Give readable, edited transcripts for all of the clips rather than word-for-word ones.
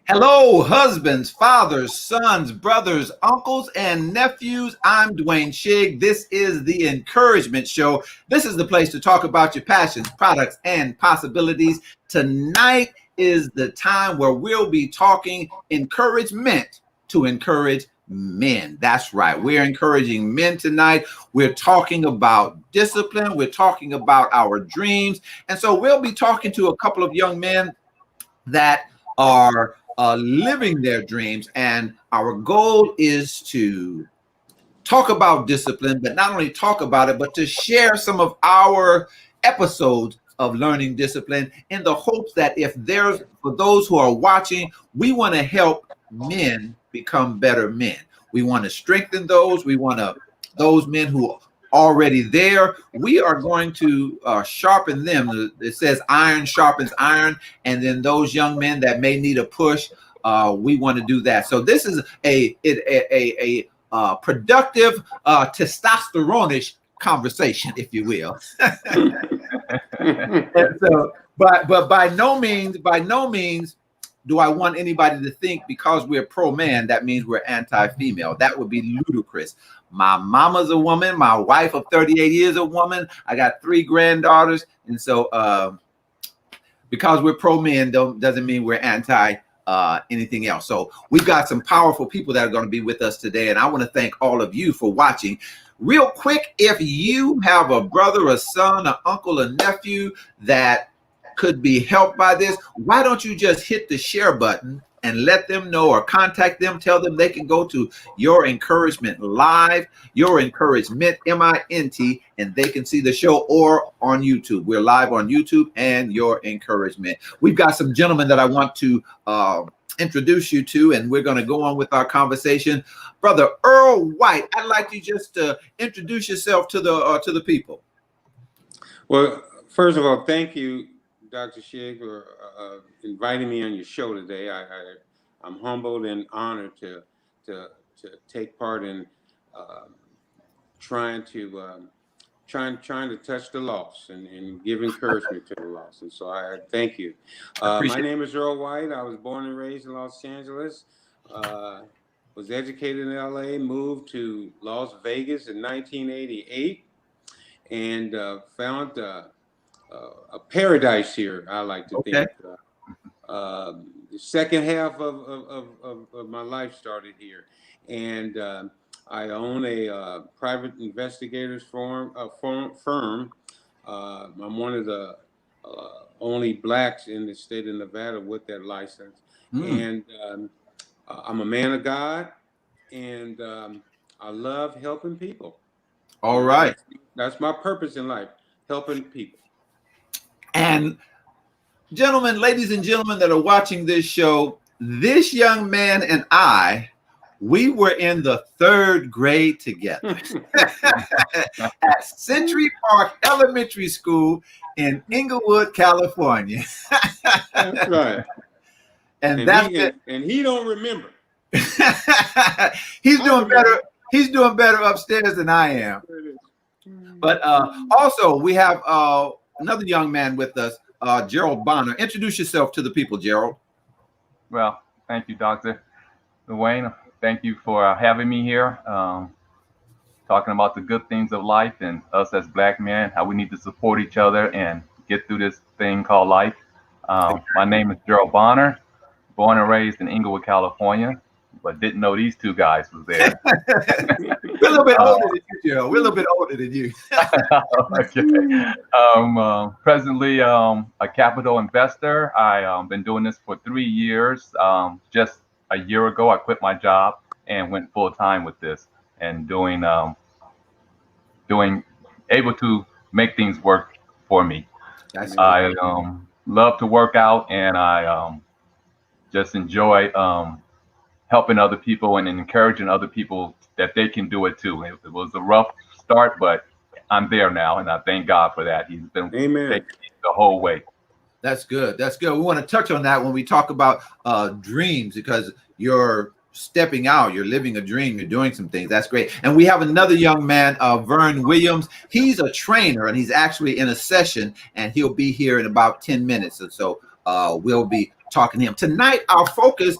Hello, husbands, fathers, sons, brothers, uncles, and nephews. I'm Dwayne Shigg. This is the Encouragement Show. This is the place to talk about your passions, products, and possibilities. Tonight is the time where we'll be talking encouragement to encourage men. That's right. We're encouraging men tonight. We're talking about discipline. We're talking about our dreams. And so we'll be talking to a couple of young men that are living their dreams. And our goal is to talk about discipline, but not only talk about it, but to share some of our episodes of learning discipline in the hopes that for those who are watching, we want to help men become better men. We want to strengthen those. Those men who already there, we are going to sharpen them. It says iron sharpens iron, and then those young men that may need a push, we want to do that. So this is a productive testosterone-ish conversation, if you will. And so, but by no means do I want anybody to think because we're pro-man, that means we're anti-female. That would be ludicrous. My mama's a woman. My wife of 38 years a woman. I got 3 granddaughters. And so because we're pro-men doesn't mean we're anti anything else. So we've got some powerful people that are going to be with us today. And I want to thank all of you for watching. Real quick, if you have a brother, a son, an uncle, a nephew that could be helped by this, why don't you just hit the share button and let them know, or contact them, tell them they can go to Your Encouragement Live, Your Encouragement, MINT, and they can see the show, or on YouTube. We're live on YouTube and Your Encouragement. We've got some gentlemen that I want to introduce you to, and we're going to go on with our conversation. Brother Earl White, I'd like you just to introduce yourself to the people. Well, first of all, thank you, Dr. Shigg, for inviting me on your show today. I'm humbled and honored to take part in trying to touch the lost and give encouragement to the lost. And so I thank you. My name is Earl White. I was born and raised in Los Angeles. Was educated in LA, moved to Las Vegas in 1988, and found a paradise here, I like to think. The second half of my life started here, and I own a private investigators firm. I'm one of the only blacks in the state of Nevada with that license, and I'm a man of God, and I love helping people. All right, that's my purpose in life, helping people. And gentlemen, ladies and gentlemen that are watching this show, this young man and we were in the 3rd grade together at Century Park Elementary School in Inglewood, California. That's right. And he don't remember. He's doing better. He's doing better upstairs than I am. But also we have another young man with us, Gerald Bonner. Introduce yourself to the people, Gerald. Well, thank you, Dr. Dwayne. Thank you for having me here, talking about the good things of life and us as black men, how we need to support each other and get through this thing called life. My name is Gerald Bonner, born and raised in Inglewood, California, but didn't know these 2 guys was there. We're a little bit older than you, Gerald. We're a little bit older than you. Okay. Presently, a capital investor. I've been doing this for 3 years. Just a year ago, I quit my job and went full time with this, and able to make things work for me. I love to work out, and I just enjoy helping other people and encouraging other people that they can do it too. It was a rough start, but I'm there now, and I thank God for that. He's been taking me the whole way. That's good. That's good. We want to touch on that when we talk about dreams, because you're stepping out, you're living a dream, you're doing some things. That's great. And we have another young man, Vern Williams. He's a trainer, and he's actually in a session, and he'll be here in about 10 minutes or so. We'll be talking to him. Tonight, our focus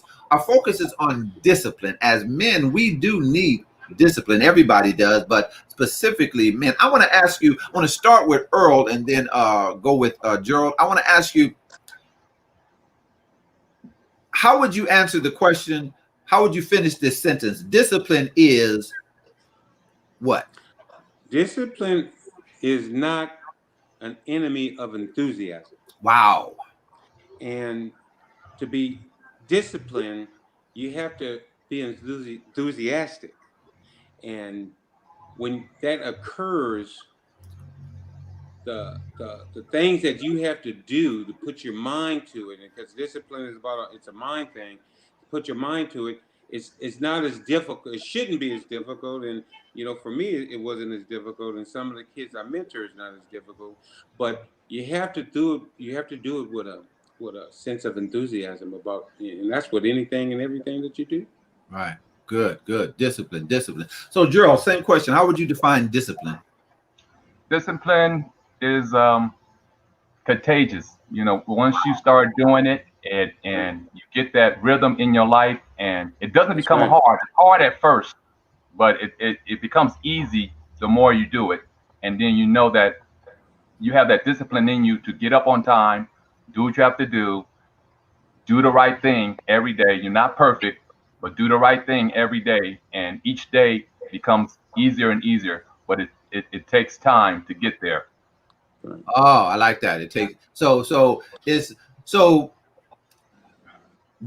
is on discipline. As men, we do need discipline. Everybody does, but specifically men. I want to ask you, I want to start with Earl and then go with Gerald. I want to ask you, how would you answer the question? How would you finish this sentence? Discipline is what? Discipline is not an enemy of enthusiasm. Wow. And to be disciplined, you have to be enthusiastic. And when that occurs, the things that you have to do to put your mind to it, and because discipline is it's a mind thing, put your mind to it, it's not as difficult. It shouldn't be as difficult. And for me, it wasn't as difficult. And some of the kids I mentor is not as difficult. But you have to do it. You have to do it with a sense of enthusiasm about, and that's with anything and everything that you do. Right. Good. Discipline. So, Gerald, same question. How would you define discipline? Discipline is contagious. Once you start doing it and you get that rhythm in your life, and it doesn't become hard. It's hard at first, but it becomes easy the more you do it. And then you know that you have that discipline in you to get up on time, do what you have to do the right thing every day. You're not perfect, but do the right thing every day. And each day becomes easier and easier, but it takes time to get there. Oh, I like that. It takes so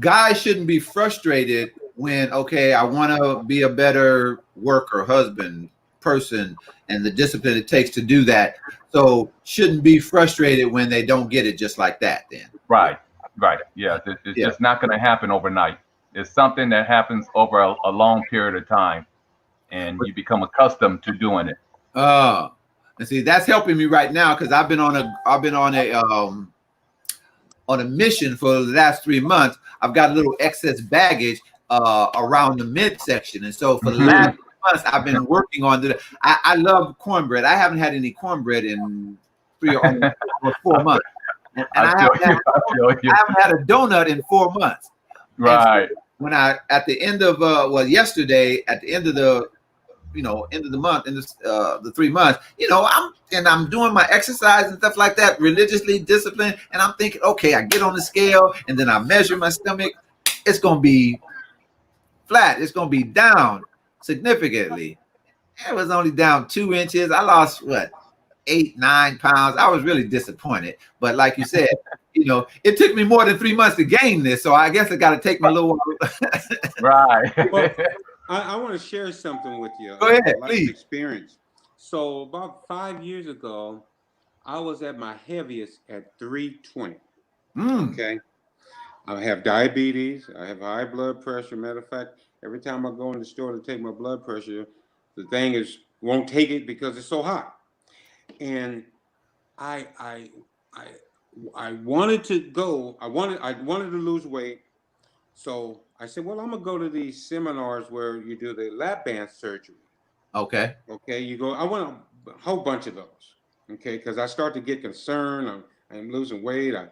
guys shouldn't be frustrated when, okay, I want to be a better worker, husband, person, and the discipline it takes to do that. So shouldn't be frustrated when they don't get it just like that then. Right. Yeah. It's just not going to happen overnight. It's something that happens over a long period of time, and you become accustomed to doing it. And see, that's helping me right now because I've been on a mission for the last 3 months. I've got a little excess baggage around the midsection, and so for the last 3 months, I've been working on it. I love cornbread. I haven't had any cornbread in 3 or 4 months, and I haven't had a donut in 4 months. Right. So when at the end of yesterday, at the end of the end of the month, in the 3 months, I'm doing my exercise and stuff like that, religiously disciplined, and I'm thinking, okay, I get on the scale and then I measure my stomach. It's gonna be flat. It's gonna be down significantly. It was only down 2 inches. I lost 8-9 pounds. I was really disappointed. But like you said, it took me more than 3 months to gain this, so I guess it got to take me a little while. Right. Well, I want to share something with you. Go ahead, life please. Experience. So about 5 years ago, I was at my heaviest at 320. Okay. I have diabetes. I have high blood pressure. Matter of fact, every time I go in the store to take my blood pressure, the thing won't take it because it's so hot. And I wanted to go. I wanted to lose weight. So I said, well, I'm gonna go to these seminars where you do the lap band surgery. Okay. You go. I want a whole bunch of those. Okay, because I start to get concerned. I'm losing weight. I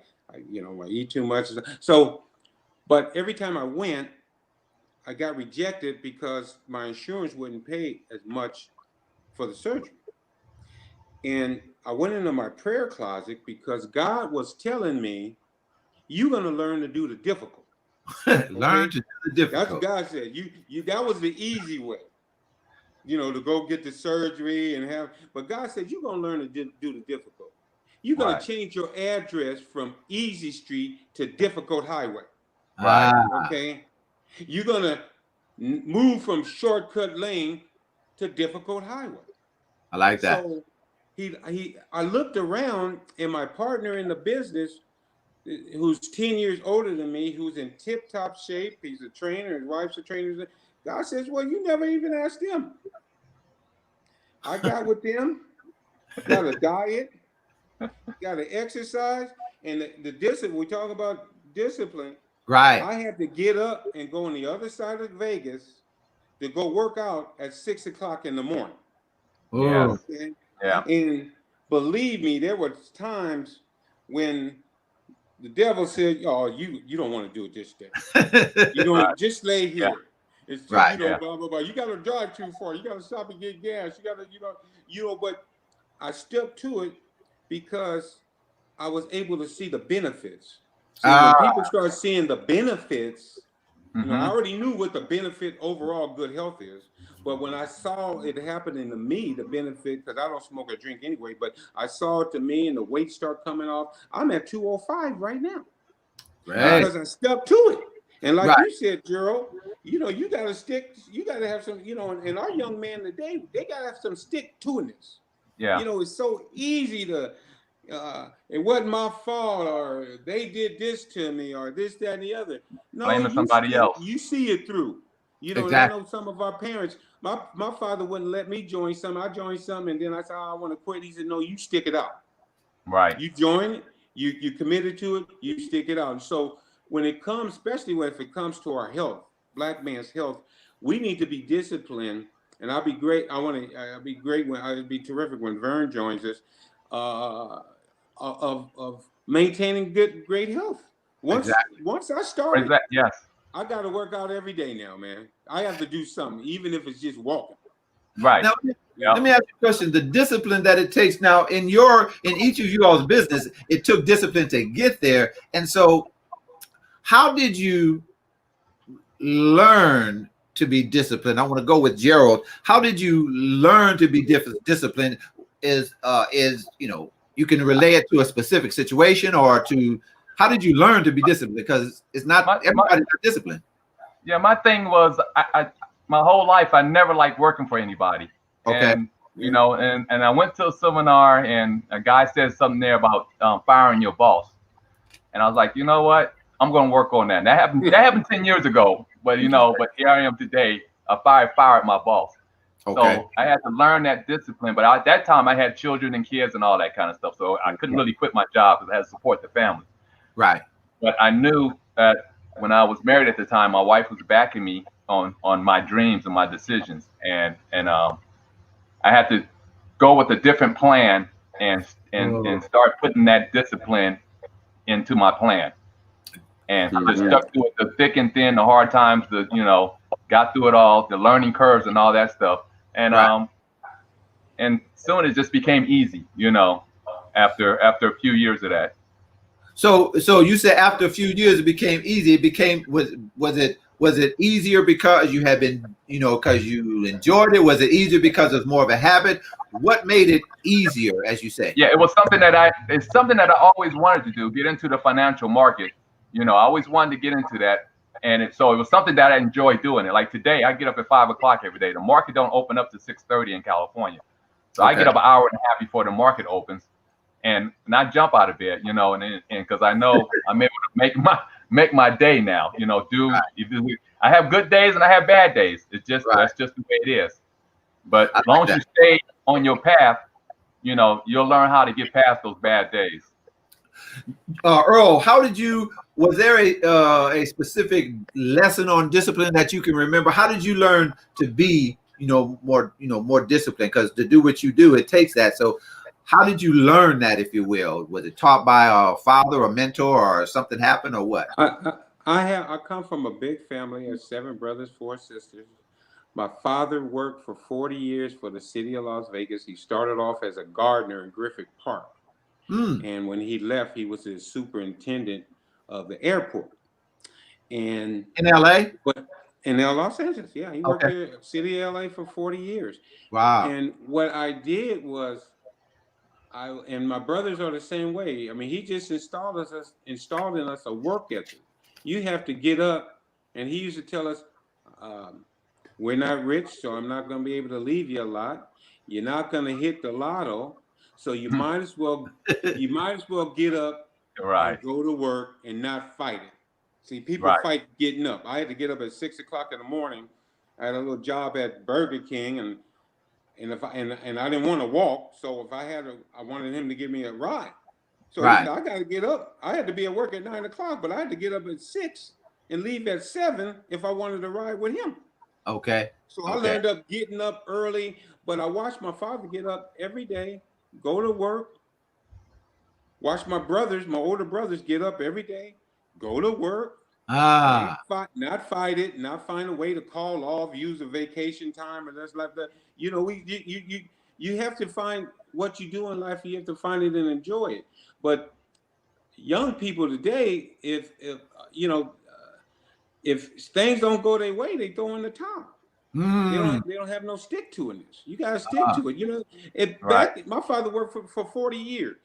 eat too much. So, but every time I went, I got rejected because my insurance wouldn't pay as much for the surgery. And I went into my prayer closet because God was telling me, you're gonna learn to do the difficult. Learn to do the difficult. That's what God said. You that was the easy way, to go get the surgery and have. But God said you're gonna learn to do the difficult. You're gonna change your address from Easy Street to Difficult Highway. Right. Okay. You're gonna move from Shortcut Lane to Difficult Highway. I like that. So I looked around, and my partner in the business, who's 10 years older than me, who's in tip-top shape, he's a trainer, his wife's a trainer. God says, well, you never even asked them. I got with them, got a diet, got to exercise, and the discipline, we talk about discipline. Right. I had to get up and go on the other side of Vegas to go work out at 6 o'clock in the morning. Yeah. Okay? Yeah. And believe me, there were times when the devil said, "Oh, you don't want to do it this day. You don't just lay here. Yeah. It's too, Right. blah blah blah. You got to drive too far. You got to stop and get gas. You got to, But I stepped to it because I was able to see the benefits. See, when people start seeing the benefits, I already knew what the benefit overall good health is. But when I saw it happening to me, the benefit, because I don't smoke or drink anyway, but I saw it to me and the weight start coming off. I'm at 205 right now. Right. Because I stuck to it. And like Right. you said, Gerald, you got to stick, you got to have some, and our young man today, they got to have some stick-to-ness. Yeah. It's so easy to, it wasn't my fault, or they did this to me, or this, that, and the other. No, Blaming somebody else. You see it through. Exactly. And I know some of our parents, my father wouldn't let me join something. I joined something, and then I said, I want to quit. He said, no, you stick it out. Right. You join it, you committed to it, you stick it out. And so when it comes, especially if it comes to our health, Black man's health, we need to be disciplined. And I'll be great. I'll be great when I'll be terrific when Vern joins us. Of maintaining great health. Once I started, yes, I got to work out every day now, man. I have to do something, even if it's just walking. right. Now, let me ask you a question. The discipline that it takes now in each of you all's business, it took discipline to get there. And so how did you learn to be disciplined? I want to go with Gerald. How did you learn to be disciplined? Is you can relay it to a specific situation, or to how did you learn to be disciplined? Because it's not everybody's not disciplined. Yeah, my thing was my whole life I never liked working for anybody. Okay. And and I went to a seminar and a guy said something there about firing your boss. And I was like, you know what? I'm going to work on that. And that happened 10 years ago. But but here I am today. I fired my boss. Okay. So I had to learn that discipline. But at that time I had children and kids and all that kind of stuff. So I couldn't really quit my job because I had to support the family. Right. But I knew that when I was married at the time, my wife was backing me on my dreams and my decisions. And I had to go with a different plan and start putting that discipline into my plan. And just stuck to it, the thick and thin, the hard times, got through it all, the learning curves and all that stuff. And and soon it just became easy, after a few years of that. So you said after a few years it became easy. It became was it easier because you had been, because you enjoyed it? Was it easier because it's more of a habit? What made it easier, as you say? Yeah, it was something that I always wanted to do, get into the financial market. I always wanted to get into that. And so it was something that I enjoyed doing it. Like today, I get up at 5 o'clock every day. The market don't open up to 6:30 in California. So I get up an hour and a half before the market opens and I jump out of bed, and because I know I'm able to make my day now, I have good days and I have bad days. It's just, that's just the way it is. But as long as you stay on your path, you'll learn how to get past those bad days. Earl, was there a specific lesson on discipline that you can remember? How did you learn to be, more disciplined? Because to do what you do, it takes that. So how did you learn that, if you will? Was it taught by a father, a mentor, or something happened, or what? I come from a big family of 7 brothers, 4 sisters. My father worked for 40 years for the city of Las Vegas. He started off as a gardener in Griffith Park. And when he left, he was the superintendent of the airport. And in LA? But in Los Angeles, yeah. He worked in the city of LA for 40 years. Wow. And what I did was, and my brothers are the same way. I mean, he just installed in us a work ethic. You have to get up, and he used to tell us, we're not rich, so I'm not going to be able to leave you a lot. You're not going to hit the lotto, so you might as well get up and go to work and not fight it. See, people fight getting up. I had to get up at 6 o'clock in the morning. I had a little job at Burger King, and I didn't want to walk, so if I wanted him to give me a ride. So he said, I got to get up. I had to be at work at 9 o'clock, but I had to get up at 6 and leave at 7 if I wanted to ride with him. Okay. So I learned up getting up early, but I watched my father get up every day, go to work, watch my older brothers get up every day, go to work, not fight it, not find a way to call off, use a vacation time, and that's like that. You know, you have to find what you do in life. You have to find it and enjoy it. But young people today, if you know, if things don't go their way, they throw in the towel. They don't have no stick to it. You got to stick to it. You know, back my father worked for 40 years.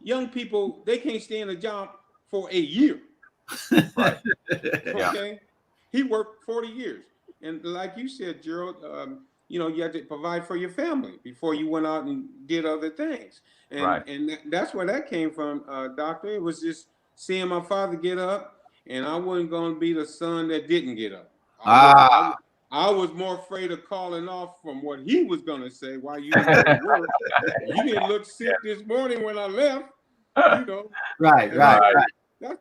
Young people, they can't stay in a job for a year. Right. Okay. He worked 40 years. And like you said, Gerald, you know, you had to provide for your family before you went out and did other things. And that's where that came from, Doctor. It was just seeing my father get up, and I wasn't going to be the son that didn't get up. I was more afraid of calling off from what he was going to say while you didn't go to work. You didn't look sick this morning when I left, you know. Right.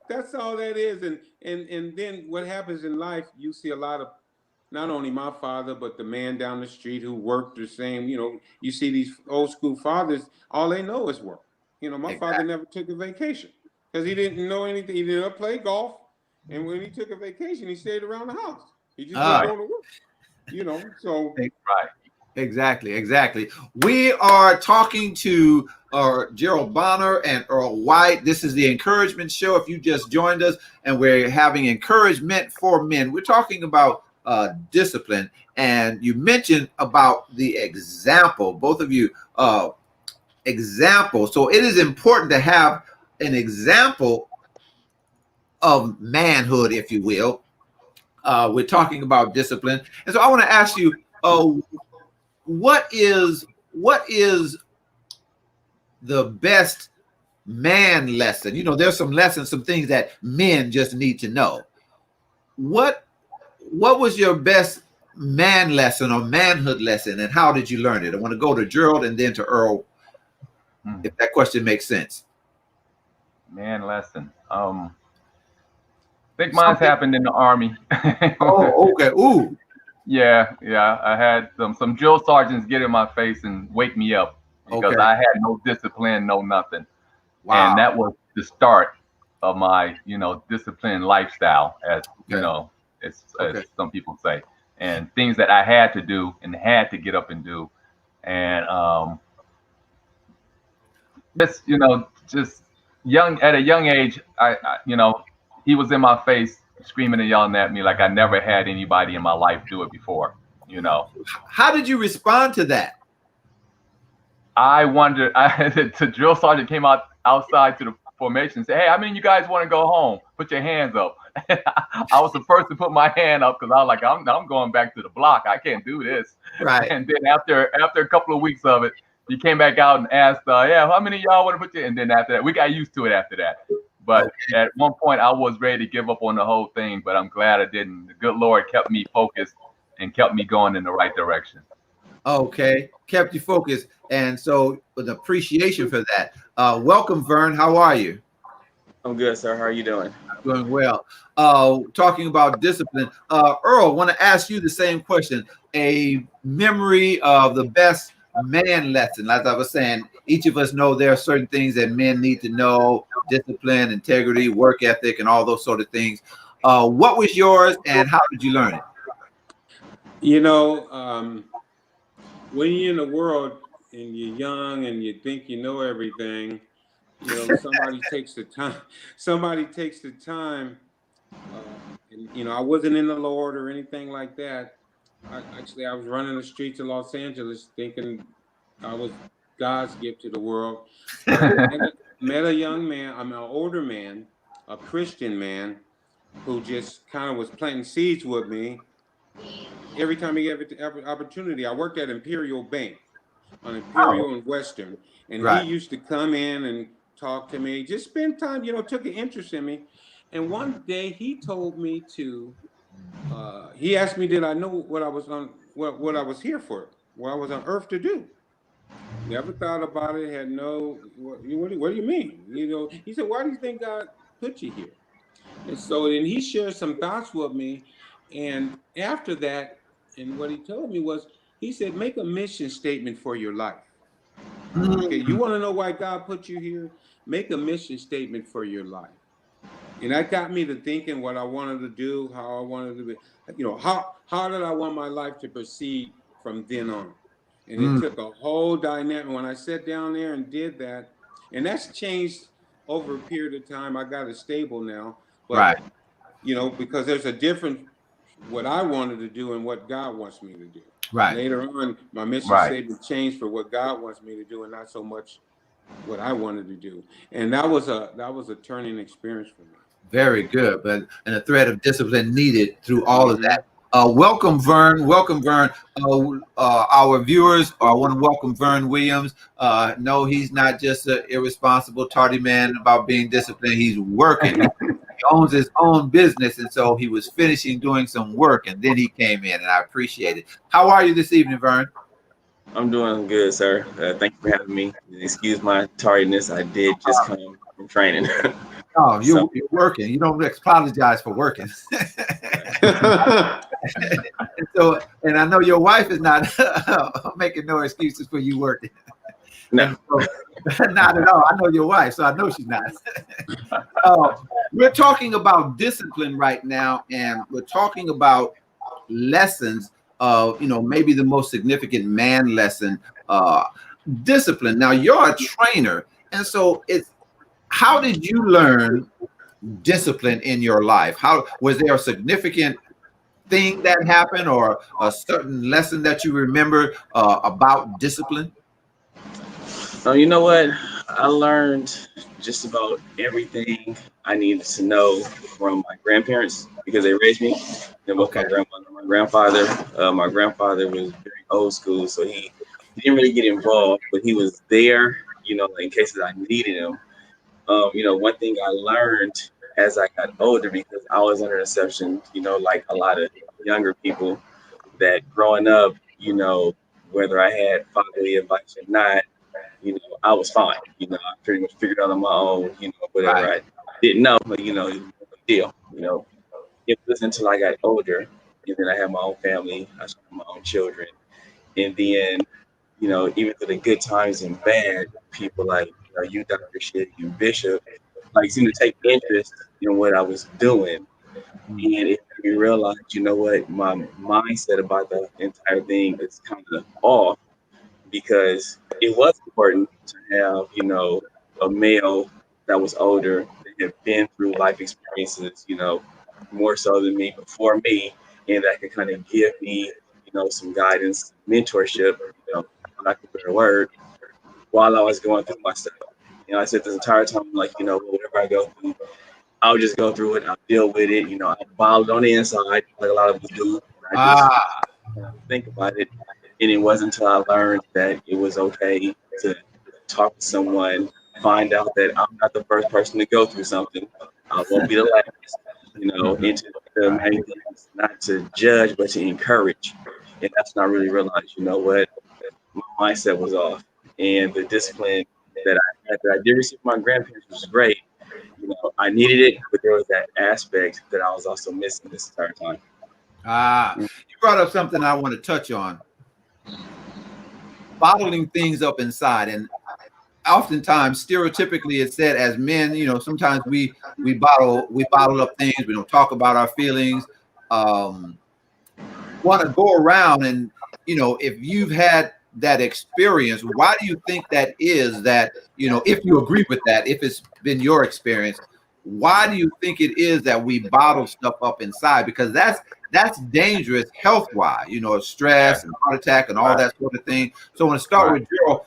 That's all that is. And then what happens in life, you see a lot of, not only my father, but the man down the street who worked the same, you know, you see these old school fathers, all they know is work. You know, my father never took a vacation because he didn't know anything. He didn't play golf. And when he took a vacation, he stayed around the house. He just didn't go to work. You know, so Exactly. We are talking to Gerald Bonner and Earl White. This is the Encouragement Show. If you just joined us, and we're having encouragement for men. We're talking about discipline, and you mentioned about the example. Both of you, example. So it is important to have an example of manhood, if you will. We're talking about discipline, and so I want to ask you, what is the best man lesson? You know, there's some lessons, some things that men just need to know. What was your best man lesson or manhood lesson, and how did you learn it? I want to go to Gerald and then to Earl, if that question makes sense. Man lesson. I think mine's happened in the Army. Oh, okay. Ooh. Yeah. I had some drill sergeants get in my face and wake me up because I had no discipline, no nothing. Wow. And that was the start of my, you know, disciplined lifestyle, as you know, as some people say, and things that I had to do and had to get up and do, and just young at a young age, I you know, he was in my face screaming and yelling at me like I never had anybody in my life do it before, you know. How did you respond to that? I wondered, the drill sergeant came outside to the formation and said, "Hey, how many of you guys want to go home? Put your hands up." I was the first to put my hand up because I was like, I'm going back to the block. I can't do this. Right. And then after a couple of weeks of it, he came back out and asked, yeah, how many of y'all want to put your, and then after that, we got used to it after that. But at one point I was ready to give up on the whole thing, but I'm glad I didn't. The good Lord kept me focused and kept me going in the right direction. Okay, kept you focused. And so with appreciation for that. Welcome, Vern. How are you? I'm good, sir. How are you doing? Doing well. Talking about discipline. Earl, want to ask you the same question. A memory of the best man lesson. As I was saying, each of us know there are certain things that men need to know: discipline, integrity, work ethic, and all those sort of things. What was yours, and how did you learn it? You know, when you're in the world and you're young and you think you know everything, you know, somebody takes the time. And, you know, I wasn't in the Lord or anything like that. I was running the streets of Los Angeles thinking I was God's gift to the world. Met a young man, I'm an older man, a Christian man, who just kind of was planting seeds with me. Every time he gave it the opportunity, I worked at Imperial Bank on Imperial and Western, and he used to come in and talk to me, just spend time, you know, took an interest in me. And one day he told me to, he asked me, did I know what I was on, what I was here for, what I was on earth to do? Never thought about it, had no, what do you mean? You know, he said, why do you think God put you here? And so then he shared some thoughts with me. And after that, and what he told me was, he said, make a mission statement for your life. Okay, you want to know why God put you here? Make a mission statement for your life. And that got me to thinking what I wanted to do, how I wanted to be, how did I want my life to proceed from then on? And it took a whole dynamic. When I sat down there and did that, and that's changed over a period of time. I got it stable now, but Right. because there's a difference what I wanted to do and what God wants me to do. Right. Later on, my mission statement changed for what God wants me to do, and not so much what I wanted to do. And that was a turning experience for me. Very good, and a thread of discipline needed through all of that. Welcome, Vern. Welcome, Vern. Our viewers, I want to welcome Vern Williams. No, he's not just an irresponsible, tardy man about being disciplined. He's working. He owns his own business, and so he was finishing doing some work, and then he came in, and I appreciate it. How are you this evening, Vern? I'm doing good, sir. Thank you for having me. Excuse my tardiness. I did just come from training. Oh, you're working. You don't apologize for working. and I know your wife is not making no excuses for you working. No. Not at all. I know your wife, so I know she's not. We're talking about discipline right now, and we're talking about lessons of, maybe the most significant man lesson, discipline. Now, you're a trainer, and so how did you learn discipline in your life? How was there a significant thing that happened, or a certain lesson that you remember about discipline? You know what? I learned just about everything I needed to know from my grandparents because they raised me. And both my grandmother and my grandfather. My grandfather was very old school, so he didn't really get involved, but he was there, in cases I needed him. One thing I learned as I got older, because I was under the assumption, like a lot of younger people, that growing up, whether I had fatherly advice or not, I was fine. I pretty much figured out on my own, whatever I didn't know, but, it was no big deal. It wasn't until I got older, and then I had my own family, I started my own children. And then, even through the good times and bad, people like, you Dr. Shit, you Bishop, like seemed to take interest in what I was doing. And it made me realize, what, my mindset about the entire thing is kind of off, because it was important to have, a male that was older, that had been through life experiences, more so than me, before me, and that could kind of give me, some guidance, mentorship, for lack of a better word, while I was going through my stuff. I said this entire time, like, whatever I go through, I'll just go through it, I'll deal with it, I'll bottle it on the inside, like a lot of us do. I just think about it. And it wasn't until I learned that it was okay to talk to someone, find out that I'm not the first person to go through something. I won't be the last, and to main thing is not to judge, but to encourage. And that's when I really realized, what, my mindset was off. And the discipline that I did receive from my grandparents was great. I needed it, but there was that aspect that I was also missing this entire time. You brought up something I want to touch on. Bottling things up inside, and oftentimes, stereotypically, it's said as men, sometimes we bottle up things. We don't talk about our feelings. Want to go around and, if you've had that experience, why do you think that is? That, if you agree with that, if it's been your experience, why do you think it is that we bottle stuff up inside? Because that's dangerous health-wise, stress and heart attack and all that sort of thing. So I want to start with Gerald.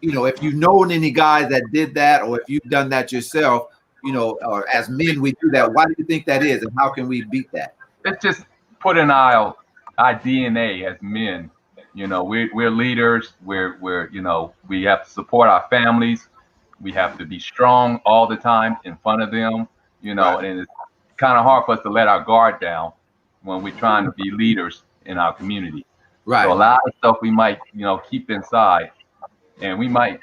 If you've known any guys that did that, or if you've done that yourself, or as men we do that, why do you think that is, and how can we beat that? It's just put in our DNA as men. We're leaders. We're we have to support our families. We have to be strong all the time in front of them. And it's kind of hard for us to let our guard down when we're trying to be leaders in our community. Right. So a lot of stuff we might, keep inside, and we might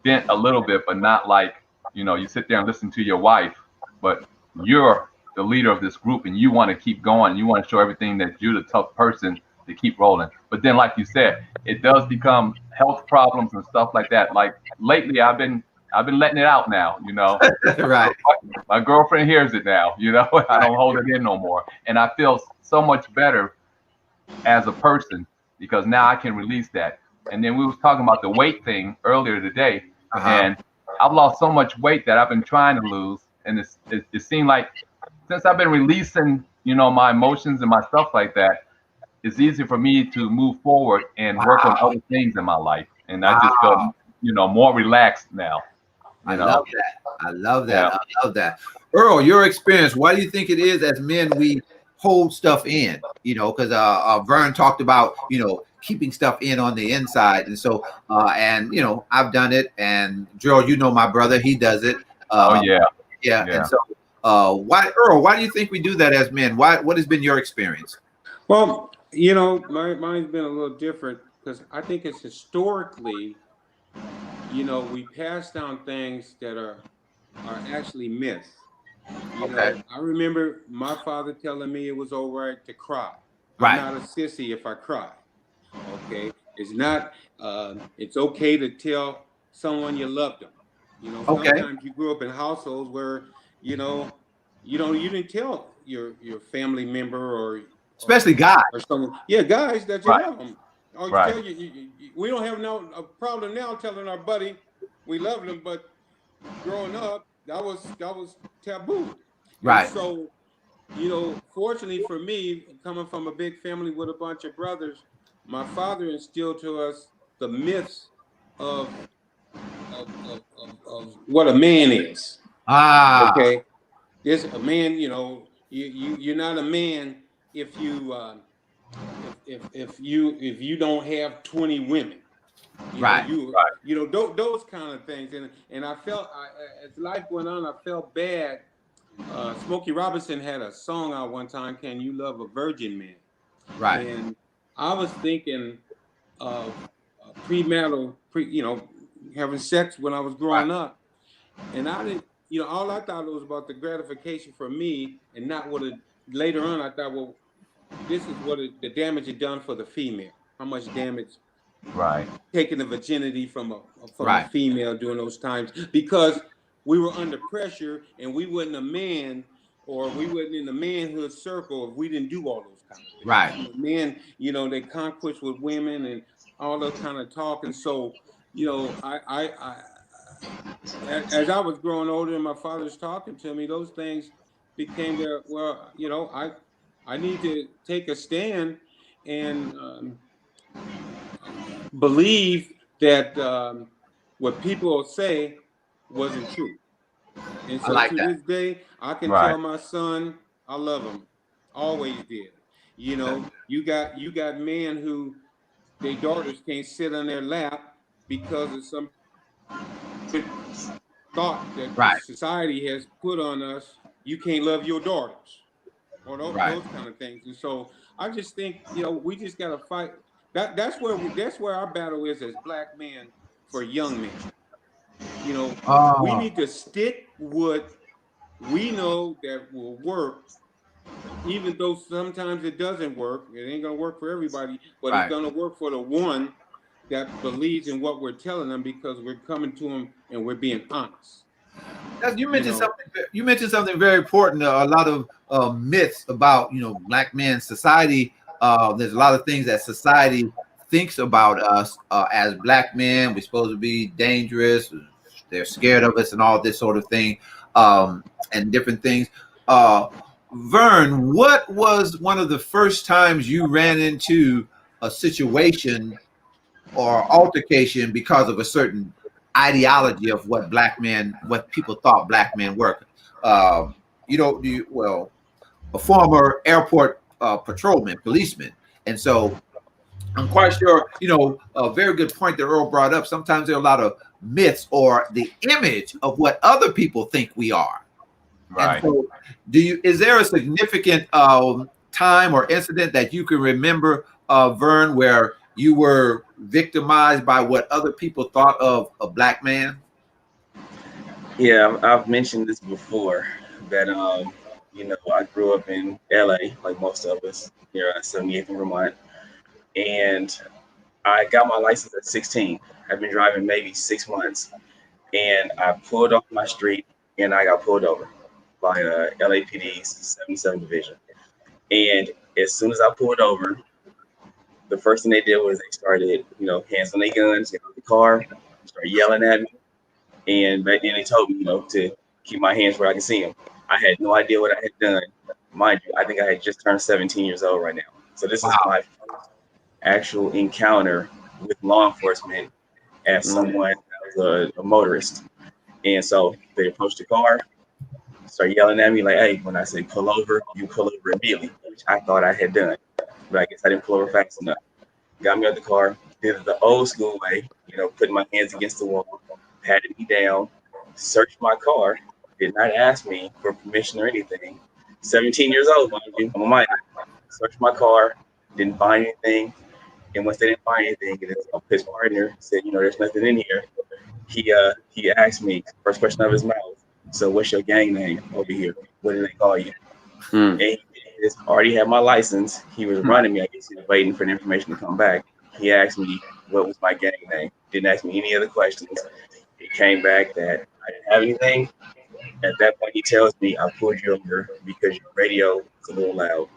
vent a little bit, but not like, you sit there and listen to your wife, but you're the leader of this group and you want to keep going. You want to show everything that you're the tough person to keep rolling. But then, like you said, it does become health problems and stuff like that. Like lately, I've been letting it out now. Right. My girlfriend hears it now. I don't hold it in no more, and I feel so much better as a person because now I can release that. And then we was talking about the weight thing earlier today, and I've lost so much weight that I've been trying to lose, and it seemed like since I've been releasing, my emotions and my stuff like that, it's easy for me to move forward and work on other things in my life, and I just feel, more relaxed now. I love that. I love that. Yeah. I love that. Earl, your experience, why do you think it is as men we hold stuff in? Because Vern talked about, keeping stuff in on the inside. And so, and, I've done it. And Gerald, my brother, he does it. Oh, yeah. Yeah. And so, Earl, why do you think we do that as men? What has been your experience? Well, mine's been a little different because I think it's historically, we pass down things that are actually myths. I remember my father telling me it was all right to cry. Right. I'm not a sissy if I cry. Okay. It's not, it's okay to tell someone you love them. Sometimes you grew up in households where, you didn't tell your family member or especially guys or someone. Yeah, guys that you love them. Or Right. tell we don't have a problem now telling our buddy we love them, but growing up, that was taboo. Right. And so, fortunately for me, coming from a big family with a bunch of brothers, my father instilled to us the myths of what a man is. Okay. There's a man, you're not a man if you if you don't have 20 women. Those kind of things. And I felt as life went on, I felt bad. Smokey Robinson had a song out one time, "Can You Love a Virgin Man?" Right. And I was thinking of premarital, having sex when I was growing up. And I didn't, all I thought it was about the gratification for me and not what it, later on I thought, well, this is what the damage it done for the female. How much damage taking the virginity from a female during those times, because we were under pressure and we wasn't a man, or we wasn't in the manhood circle if we didn't do all those kind of things. Right. Men, they conquest with women and all that kind of talk. And so, I as I was growing older and my father's talking to me, those things became there. Well, I need to take a stand and believe that what people say wasn't true. And so to this day, I can tell my son I love him. Always did. You got men who their daughters can't sit on their lap because of some thought that society has put on us. You can't love your daughters, or those kind of things. And so I just think, we just got to fight. That's where our battle is as black men for young men. We need to stick what we know that will work, even though sometimes it doesn't work. It ain't gonna work for everybody, but it's gonna work for the one that believes in what we're telling them, because we're coming to them and we're being honest. You mentioned something. You mentioned something very important. A lot of myths about black men, society. There's a lot of things that society thinks about us as black men. We're supposed to be dangerous. They're scared of us and all this sort of thing, and different things. Vern, what was one of the first times you ran into a situation or altercation because of a certain ideology of what people thought black men were? A former airport policeman. And so I'm quite sure, a very good point that Earl brought up. Sometimes there are a lot of myths or the image of what other people think we are. Right. And so is there a significant time or incident that you can remember, Vern, where you were victimized by what other people thought of a black man? Yeah, I've mentioned this before that I grew up in LA, like most of us here at 78th in Vermont. and I got my license at 16. I've been driving maybe 6 months, and I pulled off my street, and I got pulled over by LAPD's 77 Division. And as soon as I pulled over, the first thing they did was they started, hands on their guns, get out the car, start yelling at me, and then they told me, to keep my hands where I can see them. I had no idea what I had done. Mind you, I think I had just turned 17 years old right now. So this is my first actual encounter with law enforcement as someone that was a motorist. And so they approached the car, start yelling at me like, hey, when I say pull over, you pull over immediately, which I thought I had done. But I guess I didn't pull over fast enough. Got me out the car, did it the old school way, putting my hands against the wall, patted me down, searched my car, did not ask me for permission or anything. 17 years old, mind you, I'm a minor. Searched my car, didn't find anything. And once they didn't find anything, and his partner said, there's nothing in here. He asked me, first question out of his mouth, so what's your gang name over here? What do they call you? And he already had my license. He was running me. I guess he was waiting for the information to come back. He asked me what was my gang name. Didn't ask me any other questions. It came back that I didn't have anything. At that point, he tells me, I pulled you over because your radio is a little loud.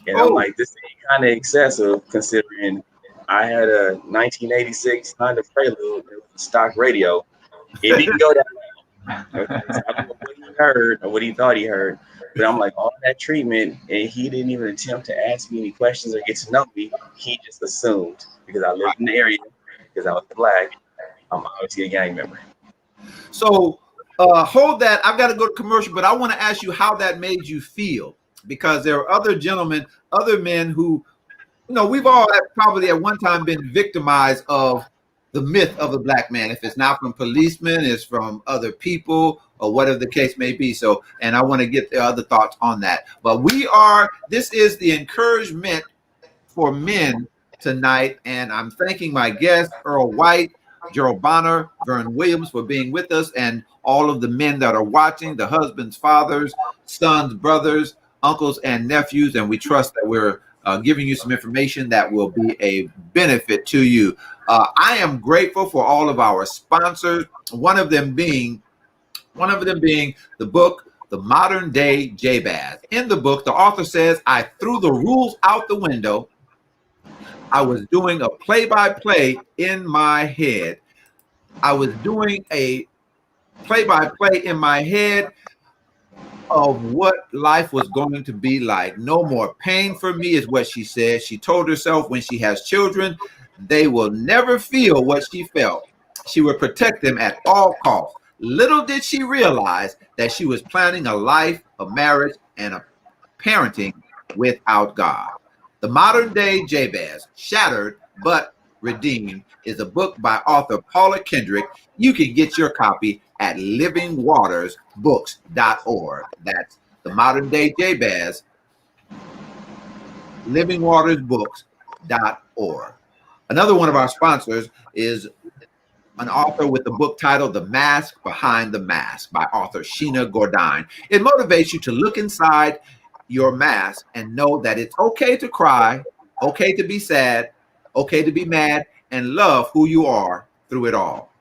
And I'm like, this is kind of excessive considering I had a 1986 Honda Prelude with a stock radio. It didn't go that loud. Okay, so I don't know what he heard or what he thought he heard. But I'm like, all that treatment, and he didn't even attempt to ask me any questions or get to know me. He just assumed because I lived in the area, because I was black, I'm obviously a gang member. So hold that. I've got to go to commercial, but I want to ask you how that made you feel, because there are other gentlemen, other men who, we've all probably at one time been victimized of the myth of the black man. If it's not from policemen, it's from other people or whatever the case may be. So, and I want to get the other thoughts on that. But this is the encouragement for men tonight. And I'm thanking my guests, Earl White, Gerald Bonner, Vern Williams, for being with us, and all of the men that are watching, the husbands, fathers, sons, brothers, uncles, and nephews. And we trust that we're giving you some information that will be a benefit to you. I am grateful for all of our sponsors, one of them being the book, The Modern Day Jabez. In the book, the author says, I threw the rules out the window. I was doing a play-by-play in my head. I was doing a play-by-play in my head of what life was going to be like. No more pain for me is what she said. She told herself when she has children, they will never feel what she felt. She would protect them at all costs. Little did she realize that she was planning a life, a marriage, and a parenting without God. The Modern Day Jabez, Shattered but Redeemed, is a book by author Paula Kendrick. You can get your copy at livingwatersbooks.org. That's The Modern Day Jabez, livingwatersbooks.org. Another one of our sponsors is an author with the book titled The Mask Behind the Mask by author Sheena Gordine. It motivates you to look inside your mask and know that it's okay to cry, okay to be sad, okay to be mad, and love who you are through it all.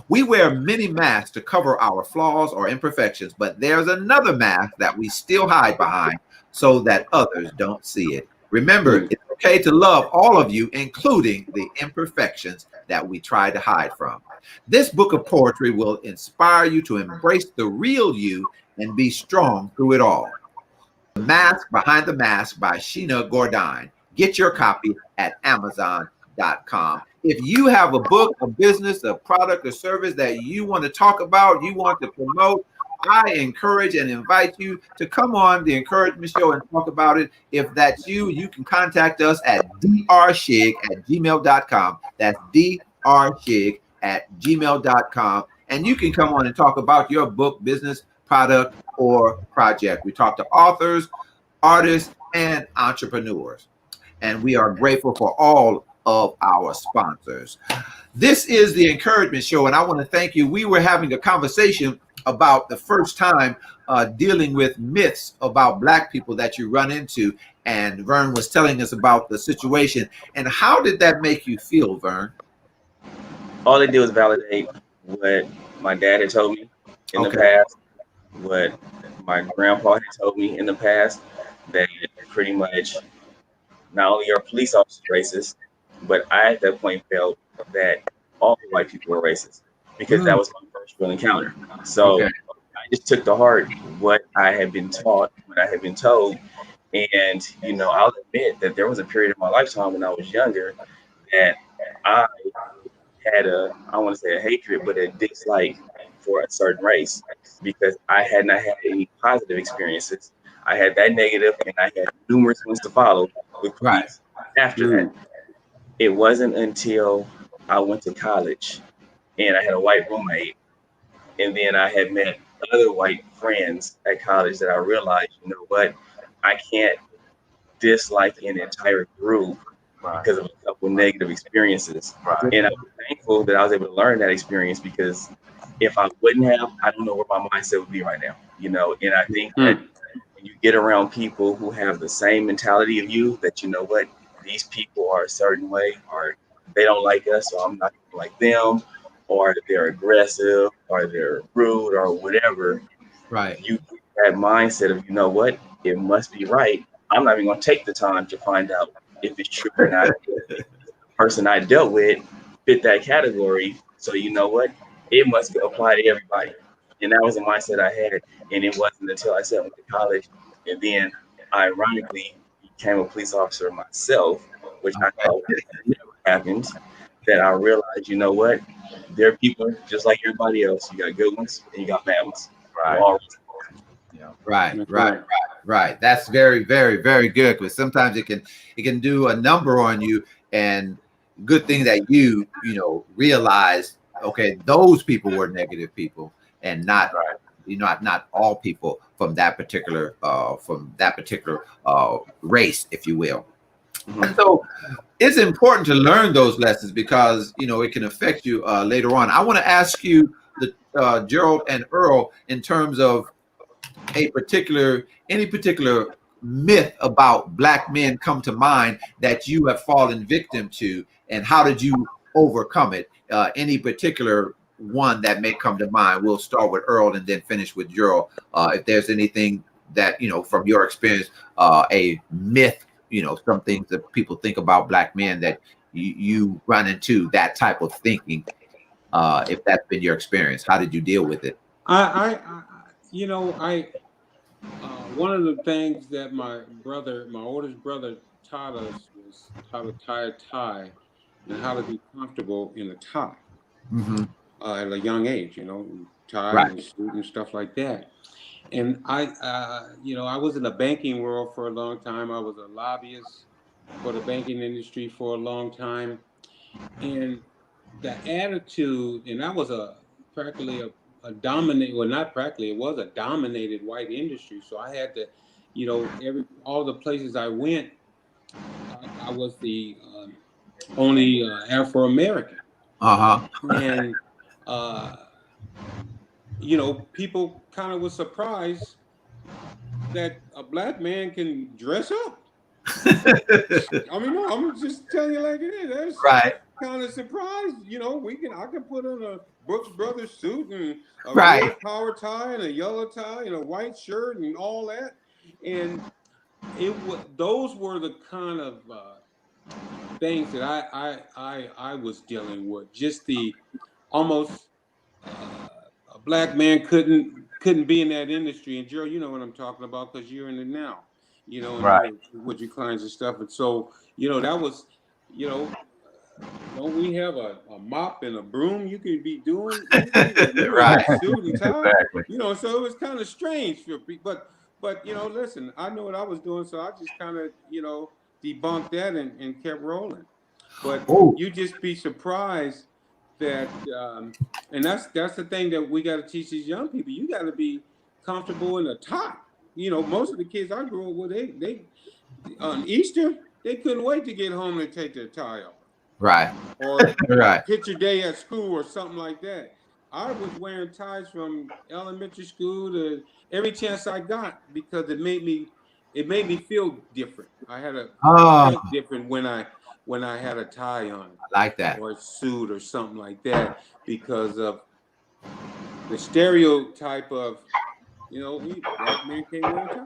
We wear many masks to cover our flaws or imperfections, but there's another mask that we still hide behind so that others don't see it. Remember, it's okay to love all of you, including the imperfections that we try to hide from. This book of poetry will inspire you to embrace the real you and be strong through it all. The Mask Behind the Mask by Sheena Gordine. Get your copy at Amazon.com. If you have a book, a business, a product, or service that you want to talk about, you want to promote, I encourage and invite you to come on the Encouragement Show and talk about it. If that's you, you can contact us at drshig@gmail.com. That's drshig@gmail.com. And you can come on and talk about your book, business, product, or project. We talk to authors, artists, and entrepreneurs. And we are grateful for all of our sponsors. This is the Encouragement Show, and I want to thank you. We were having a conversation about the first time dealing with myths about Black people that you run into. And Vern was telling us about the situation. And how did that make you feel, Vern? All they did was validate what my dad had told me in the Okay. past, what my grandpa had told me in the past, that pretty much not only are police officers racist, but I at that point felt that all white people were racist because that Mm, was my first real encounter. So Okay. I just took to heart what I had been taught, what I had been told. And, I'll admit that there was a period of my lifetime when I was younger that I had I want to say a hatred, but a dislike for a certain race because I had not had any positive experiences. I had that negative, and I had numerous ones to follow with right. police after that. Mm. It wasn't until I went to college and I had a white roommate, and then I had met other white friends at college that I realized, you know what, I can't dislike an entire group Right. because of a couple negative experiences. Right. And I'm thankful that I was able to learn that experience because if I wouldn't have, I don't know where my mindset would be right now. And I think that Mm. when you get around people who have the same mentality of you, that you know what, these people are a certain way, or they don't like us, so I'm not gonna like them, or they're aggressive, or they're rude, or whatever, Right. you get that mindset of, you know what, it must be right. I'm not even gonna take the time to find out if it's true or not. The person I dealt with fit that category. So you know what? It must apply to everybody. And that was the mindset I had. And it wasn't until I said I went to college and then ironically became a police officer myself, which I Okay. thought never happened, that I realized, you know what? There are people just like everybody else. You got good ones and you got bad ones. We're Right. all Yeah. Right, That's right, right. right. That's very, very, very good because sometimes it can do a number on you. And good thing that realize, okay, those people were negative people and not Right. not all people from that particular race, if you will. And Mhm. so it's important to learn those lessons because it can affect you later on. I want to ask you the Gerald and Earl in terms of any particular myth about Black men come to mind that you have fallen victim to, and how did you overcome it? Any particular one that may come to mind? We'll start with Earl and then finish with Gerald. If there's anything that from your experience, a myth, some things that people think about Black men that you run into that type of thinking. If that's been your experience, how did you deal with it? I one of the things that my oldest brother, taught us was how to tie a tie and how to be comfortable in a tie Hmm. at a young age. Tie Right. and suit and stuff like that. And I was in the banking world for a long time. I was a lobbyist for the banking industry for a long time, and the attitude, and that was practically a dominate, well, not practically, it was a dominated white industry. So I had to, all the places I went, I was the only Afro American, Uh-huh. and uh, people kind of was surprised that a Black man can dress up. I mean, no, I'm just telling you like it is. That's Right. kind of surprised. I can put on a Brooks Brothers suit and a Right. red power tie and a yellow tie and a white shirt and all that. And those were the kind of things that I was dealing with. Just the almost a Black man couldn't be in that industry. And Joe, you know what I'm talking about because you're in it now. And Right. with your clients and stuff. And so that was you know don't we have a mop and a broom you could be doing anything, and you in Right. a suit and tie? Exactly. So it was kind of strange for people. But listen, I knew what I was doing, so I just kind of debunked that and kept rolling. But Oh, you just be surprised that, and that's the thing that we got to teach these young people. You got to be comfortable in the top. Most of the kids I grew up with, they on Easter they couldn't wait to get home and take their tie off, right. or Right. picture day at school or something like that. I was wearing ties from elementary school to every chance I got because it made me feel different. I Oh, felt different when I had a tie on I like that. or a suit or something like that because of the stereotype of, black men can't wear a tie.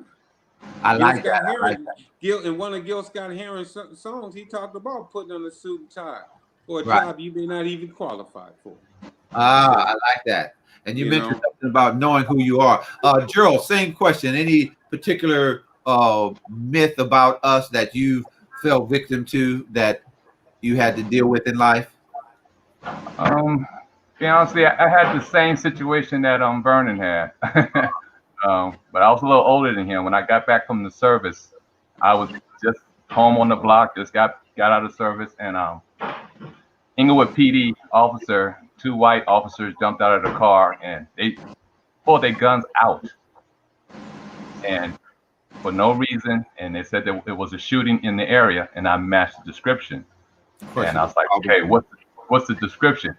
I Gil like that. Scott I like Heron, that. in one of Gil Scott Heron's songs, he talked about putting on a suit and tie for a Right. job you may not even qualify for. Ah, So, I like that. And you you mentioned know, something about knowing who you are. Gerald, same question. Any particular myth about us that you fell victim to that you had to deal with in life? Be honestly, I had the same situation that Vernon had. But I was a little older than him. When I got back from the service, I was just home on the block, just got out of service, and Inglewood PD officer, two white officers jumped out of the car and they pulled their guns out, and for no reason, and they said that it was a shooting in the area, and I matched the description, Of course, and you I was like, probably okay, what's the description?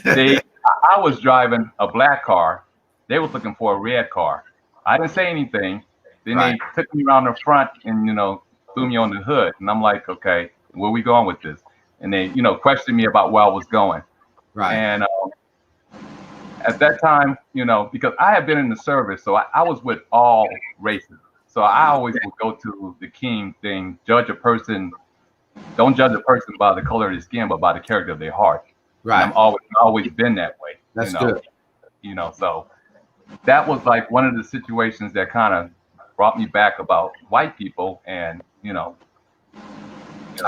I was driving a black car. They was looking for a red car. I didn't say anything. Then right, they took me around the front and threw me on the hood. And I'm like, okay, where we going with this? And they questioned me about where I was going. right. And at that time, because I had been in the service, so I was with all races. So I always would go to the king thing: judge a person. Don't judge a person by the color of their skin, but by the character of their heart. And Right. I'm always been that way, That's good. So that was like one of the situations that kind of brought me back about white people and I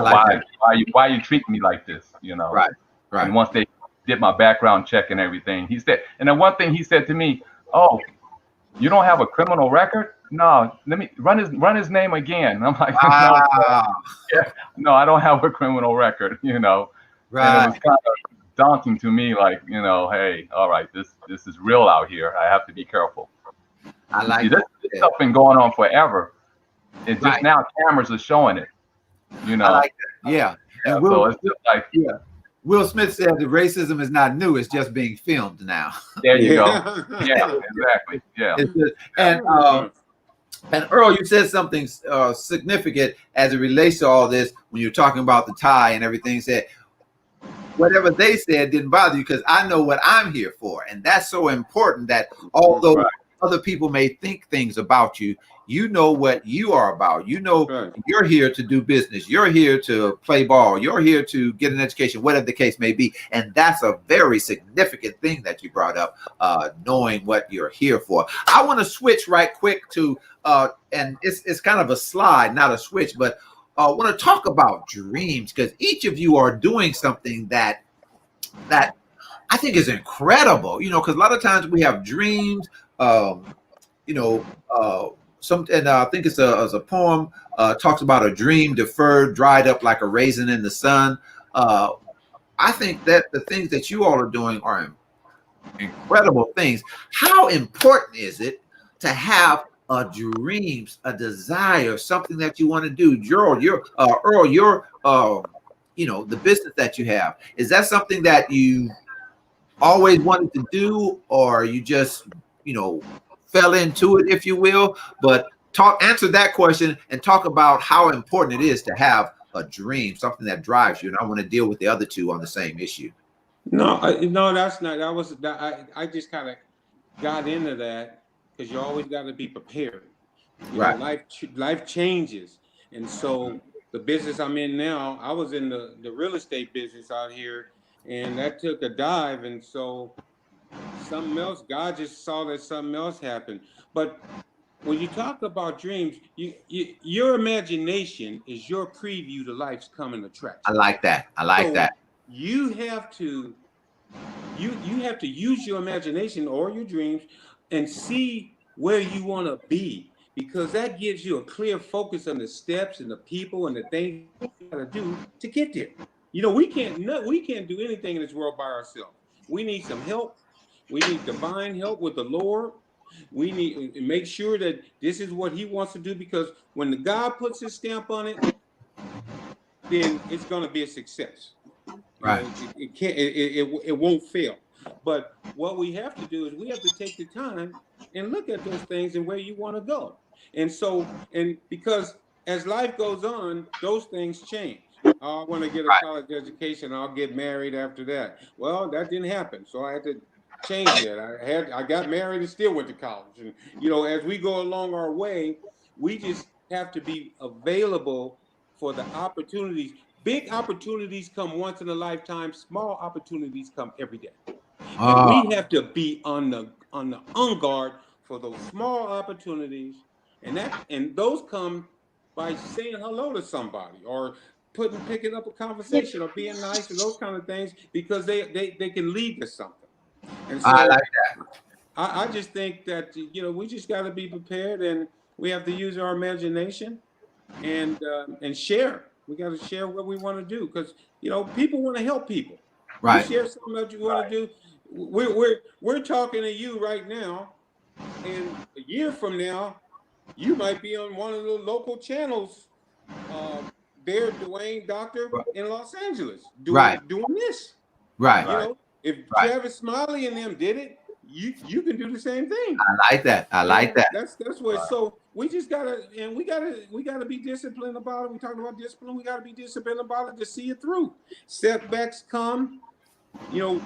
like that. why you treat me like this, Right, And right. once they did my background check and everything, he said, and then one thing he said to me, oh, you don't have a criminal record? No, let me run his name again. And I'm like, no, Ah, yeah, no, I don't have a criminal record, And it right. was kind of daunting to me, like, hey, all right, this is real out here. I have to be careful. I like See, that. this stuff been going on forever. It's just Right. now cameras are showing it, I like that. Yeah. Yeah, And so it's just like, yeah. Will Smith said that racism is not new; it's just being filmed now. there you go. yeah. Yeah, exactly. Yeah. It's just, and Earl, you said something significant as it relates to all this when you're talking about the tie and everything. Said whatever they said didn't bother you because I know what I'm here for, and that's so important. That although Right. other people may think things about you, you know what you are about. You know Right. you're here to do business. You're here to play ball. You're here to get an education, whatever the case may be. And that's a very significant thing that you brought up, knowing what you're here for. I want to switch right quick to, and it's kind of a slide, not a switch, but I want to talk about dreams because each of you are doing something that I think is incredible. Because a lot of times we have dreams. You know, and I think it's a poem talks about a dream deferred, dried up like a raisin in the sun. I think that the things that you all are doing are incredible things. How important is it to have a dream, a desire, something that you want to do? Earl, the business that you have, is that something that you always wanted to do, or you just, fell into it, if you will? But answer that question and talk about how important it is to have a dream, something that drives you. And I want to deal with the other two on the same issue. No, that's not. That was that. I just kind of got into that because you always got to be prepared. Right. Life changes, and so the business I'm in now, I was in the real estate business out here, and that took a dive, and so something else. God just saw that something else happened. But when you talk about dreams, your imagination is your preview to life's coming I attraction. like that. I like So that. you have to use your imagination or your dreams and see where you want to be, because that gives you a clear focus on the steps and the people and the things you got to do to get there. We can't do anything in this world by ourselves. We need some help. We need divine help with the Lord. We need to make sure that this is what He wants to do, because when the God puts His stamp on it, then it's going to be a success. Right. It can't. It won't fail. But what we have to do is we have to take the time and look at those things and where you want to go. And so, and because as life goes on, those things change. I want to get a college education. I'll get married after that. Well, that didn't happen. So I had to change that. I got married and still went to college. And, you know, as we go along our way, we just have to be available for the opportunities. Big opportunities come once in a lifetime. Small opportunities come every day. And we have to be on guard for those small opportunities. And those come by saying hello to somebody or picking up a conversation or being nice or those kind of things, because they can lead to something. And so I like that. I just think that, you know, we just got to be prepared, and we have to use our imagination and share. We got to share what we want to do, because, you know, people want to help people. Right. You share something that you want to do. We're talking to you right now, and a year from now, you might be on one of the local channels. There, Dwayne Doctor in Los Angeles, doing this. Right. You know, if Travis Smiley and them did it, you can do the same thing. I like that. I like that. That's what. So we just gotta be disciplined about it. We talked about discipline. We gotta be disciplined about it to see it through. Setbacks come, you know,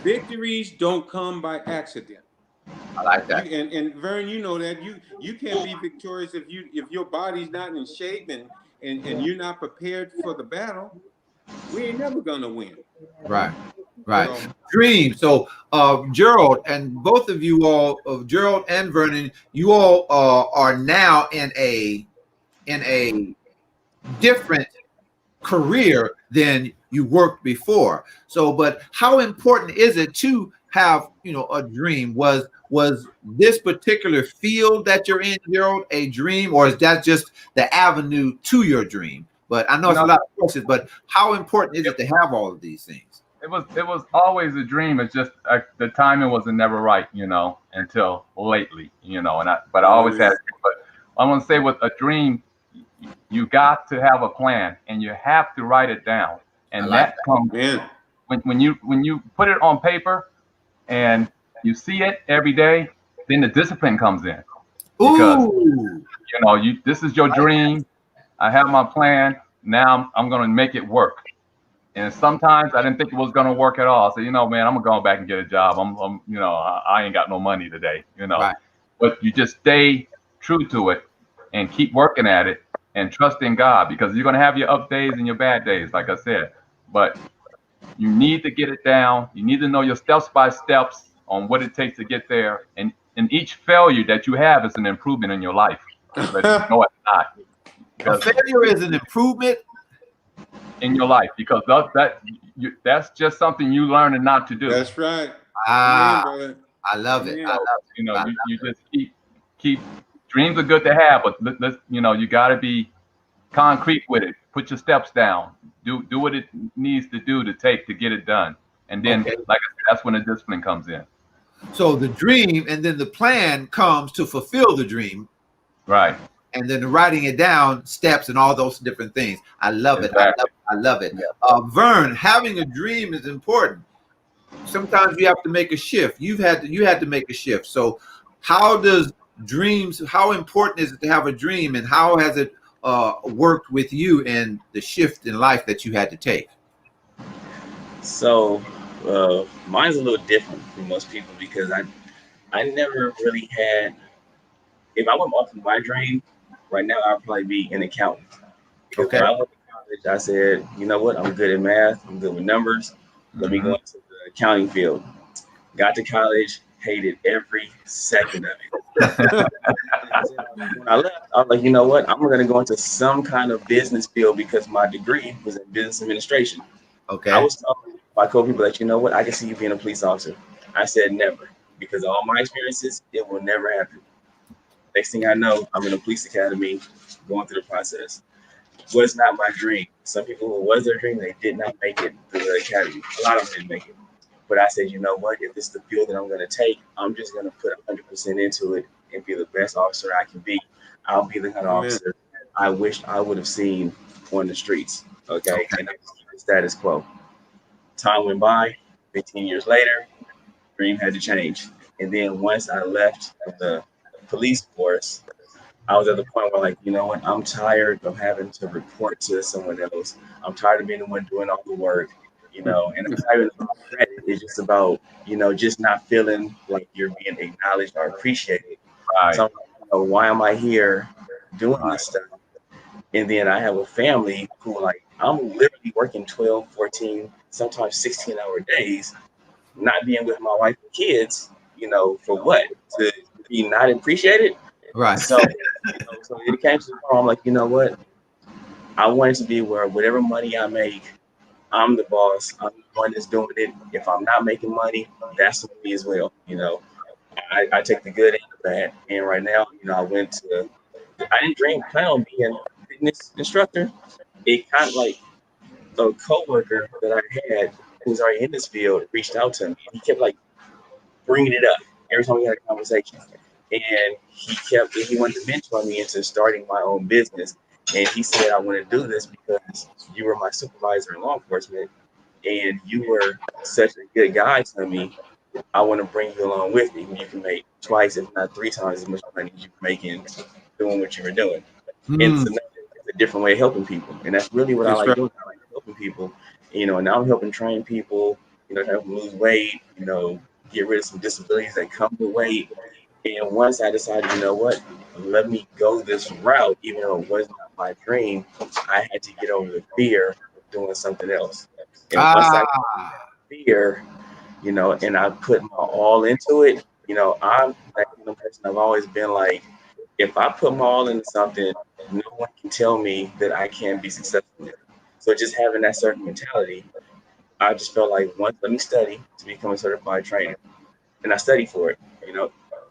victories don't come by accident. I like that. And Vern, you know that you can't be victorious if your body's not in shape and you're not prepared for the battle. We ain't never gonna win. Right. Dream. So Gerald, and both of you all, Gerald and Vernon, you all are now in a different career than you worked before. So, but how important is it to have, you know, a dream? Was this particular field that you're in, Gerald, a dream, or is that just the avenue to your dream? But I know it's a lot of questions, but how important is it to have all of these things? It was always a dream. It's just the timing wasn't never right, you know, until lately, you know. But I always had. But I want to say, with a dream, you got to have a plan, and you have to write it down. And that comes when you put it on paper, and you see it every day. Then the discipline comes in. Because, you know, this is your dream. I have my plan. Now I'm going to make it work. And sometimes I didn't think it was going to work at all. I said, you know, man, I'm going to go back and get a job. I'm you know, I ain't got no money today, you know. But you just stay true to it and keep working at it and trust in God, because you're going to have your up days and your bad days, like I said. But you need to get it down. You need to know your steps by steps on what it takes to get there. And each failure that you have is an improvement in your life. But no, it's not. A failure is an improvement in your life, because that's just something you learning not to do. That's right. I love it. You know, you just keep. Dreams are good to have, but let's, you know, you got to be concrete with it. Put your steps down. Do what it needs to do to get it done. And then, like I said, that's when the discipline comes in. So the dream, and then the plan comes to fulfill the dream. Right. And then the writing it down, steps, and all those different things. I love it. I love it. Vern, having a dream is important. Sometimes you have to make a shift. You had to make a shift. So how important is it to have a dream, and how has it worked with you in the shift in life that you had to take? So mine's a little different from most people, because I never really had, if I went off of my dream, right now I'd probably be an accountant. Okay. When I went to college, I said, you know what, I'm good at math, I'm good with numbers, let me go into the accounting field. Got to college, hated every second of it. When I left, I was like, you know what, I'm going to go into some kind of business field, because my degree was in business administration. Okay. I was told by co-people that, you know what, I can see you being a police officer. I said never, because all my experiences, it will never happen. Next thing I know, I'm in a police academy going through the process. Was not my dream. Some people, who was their dream, they did not make it through the academy. A lot of them didn't make it. But I said, you know what, if this is the field that I'm going to take, I'm just going to put 100% into it and be the best officer I can be. I'll be the kind of officer I wished I would have seen on the streets. Okay. And that's the status quo. Time went by, 15 years later, dream had to change. And then once I left the police force, I was at the point where, like, you know what, I'm tired of having to report to someone else. I'm tired of being the one doing all the work, and it's not even about credit. It's just about, just not feeling like you're being acknowledged or appreciated. Right. So I'm like, why am I here doing Right. this stuff? And then I have a family who, like, I'm literally working 12, 14, sometimes 16-hour days, not being with my wife and kids, for what? To be not appreciated? Right. So, so it came to the point I'm like, you know what? I want it to be where whatever money I make, I'm the boss. I'm the one that's doing it. If I'm not making money, that's for me as well. I take the good and the bad. And right now, I didn't plan on being a fitness instructor. It kind of like a coworker that I had who was already in this field reached out to me. He kept like bringing it up every time we had a conversation. And he wanted to mentor me into starting my own business. And he said, I want to do this because you were my supervisor in law enforcement and you were such a good guy to me. I want to bring you along with me. You can make twice, if not three times as much money as you were making doing what you were doing. And Mm. it's a different way of helping people. And that's really what I That's like right. doing. I like helping people, and now I'm helping train people, help them lose weight, get rid of some disabilities that come with weight. And once I decided, you know what, let me go this route, even though it was not my dream, I had to get over the fear of doing something else. And once I got Ah. fear, and I put my all into it, I'm that kind of person. I've always been like, if I put my all into something, no one can tell me that I can't be successful in it. So just having that certain mentality, I just felt like, let me study to become a certified trainer. And I studied for it.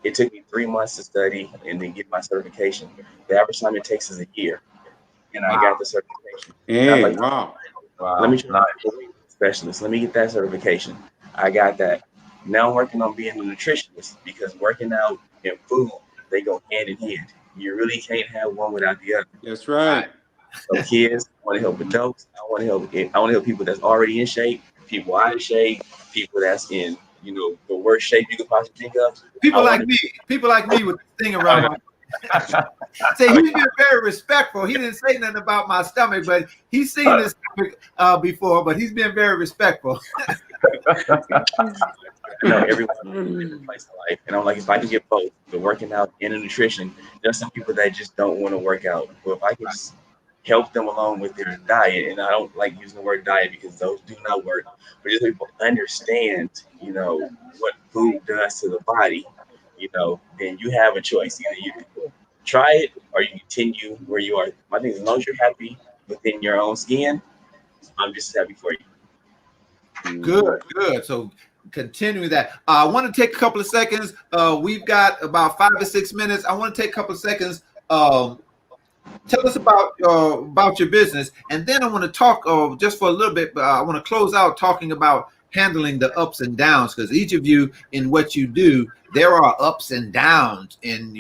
It took me 3 months to study and then get my certification. The average time it takes is a year. And I got Wow. the certification. And I was Hey, like, wow. let me Wow. try to Nice. become a weight specialist. Let me get that certification. I got that. Now I'm working on being a nutritionist because working out and food, they go hand in hand. You really can't have one without the other. That's right. So kids, I want to help adults. I want to help people that's already in shape, people out of shape, people that's in, the worst shape you could possibly think of. I People want like to me. People like me with this thing around my. Say he's been very respectful. He didn't say nothing about my stomach, but he's seen this stomach before. But he's been very respectful. I know everyone has a different place in life. And I'm like, if I can get both, the working out and the nutrition, there's some people that just don't want to work out. But if I can just help them along with their diet, and I don't like using the word diet because those do not work, but just people understand, what food does to the body, then you have a choice. Either you can try it or you continue where you are. My thing is, as long as you're happy within your own skin, I'm just happy for you. Good, good. So continue that. I want to take a couple of seconds. We've got about 5 or 6 minutes. I want to take a couple of seconds. Tell us about your business, and then I want to talk just for a little bit. I want to close out talking about handling the ups and downs, because each of you in what you do, there are ups and downs in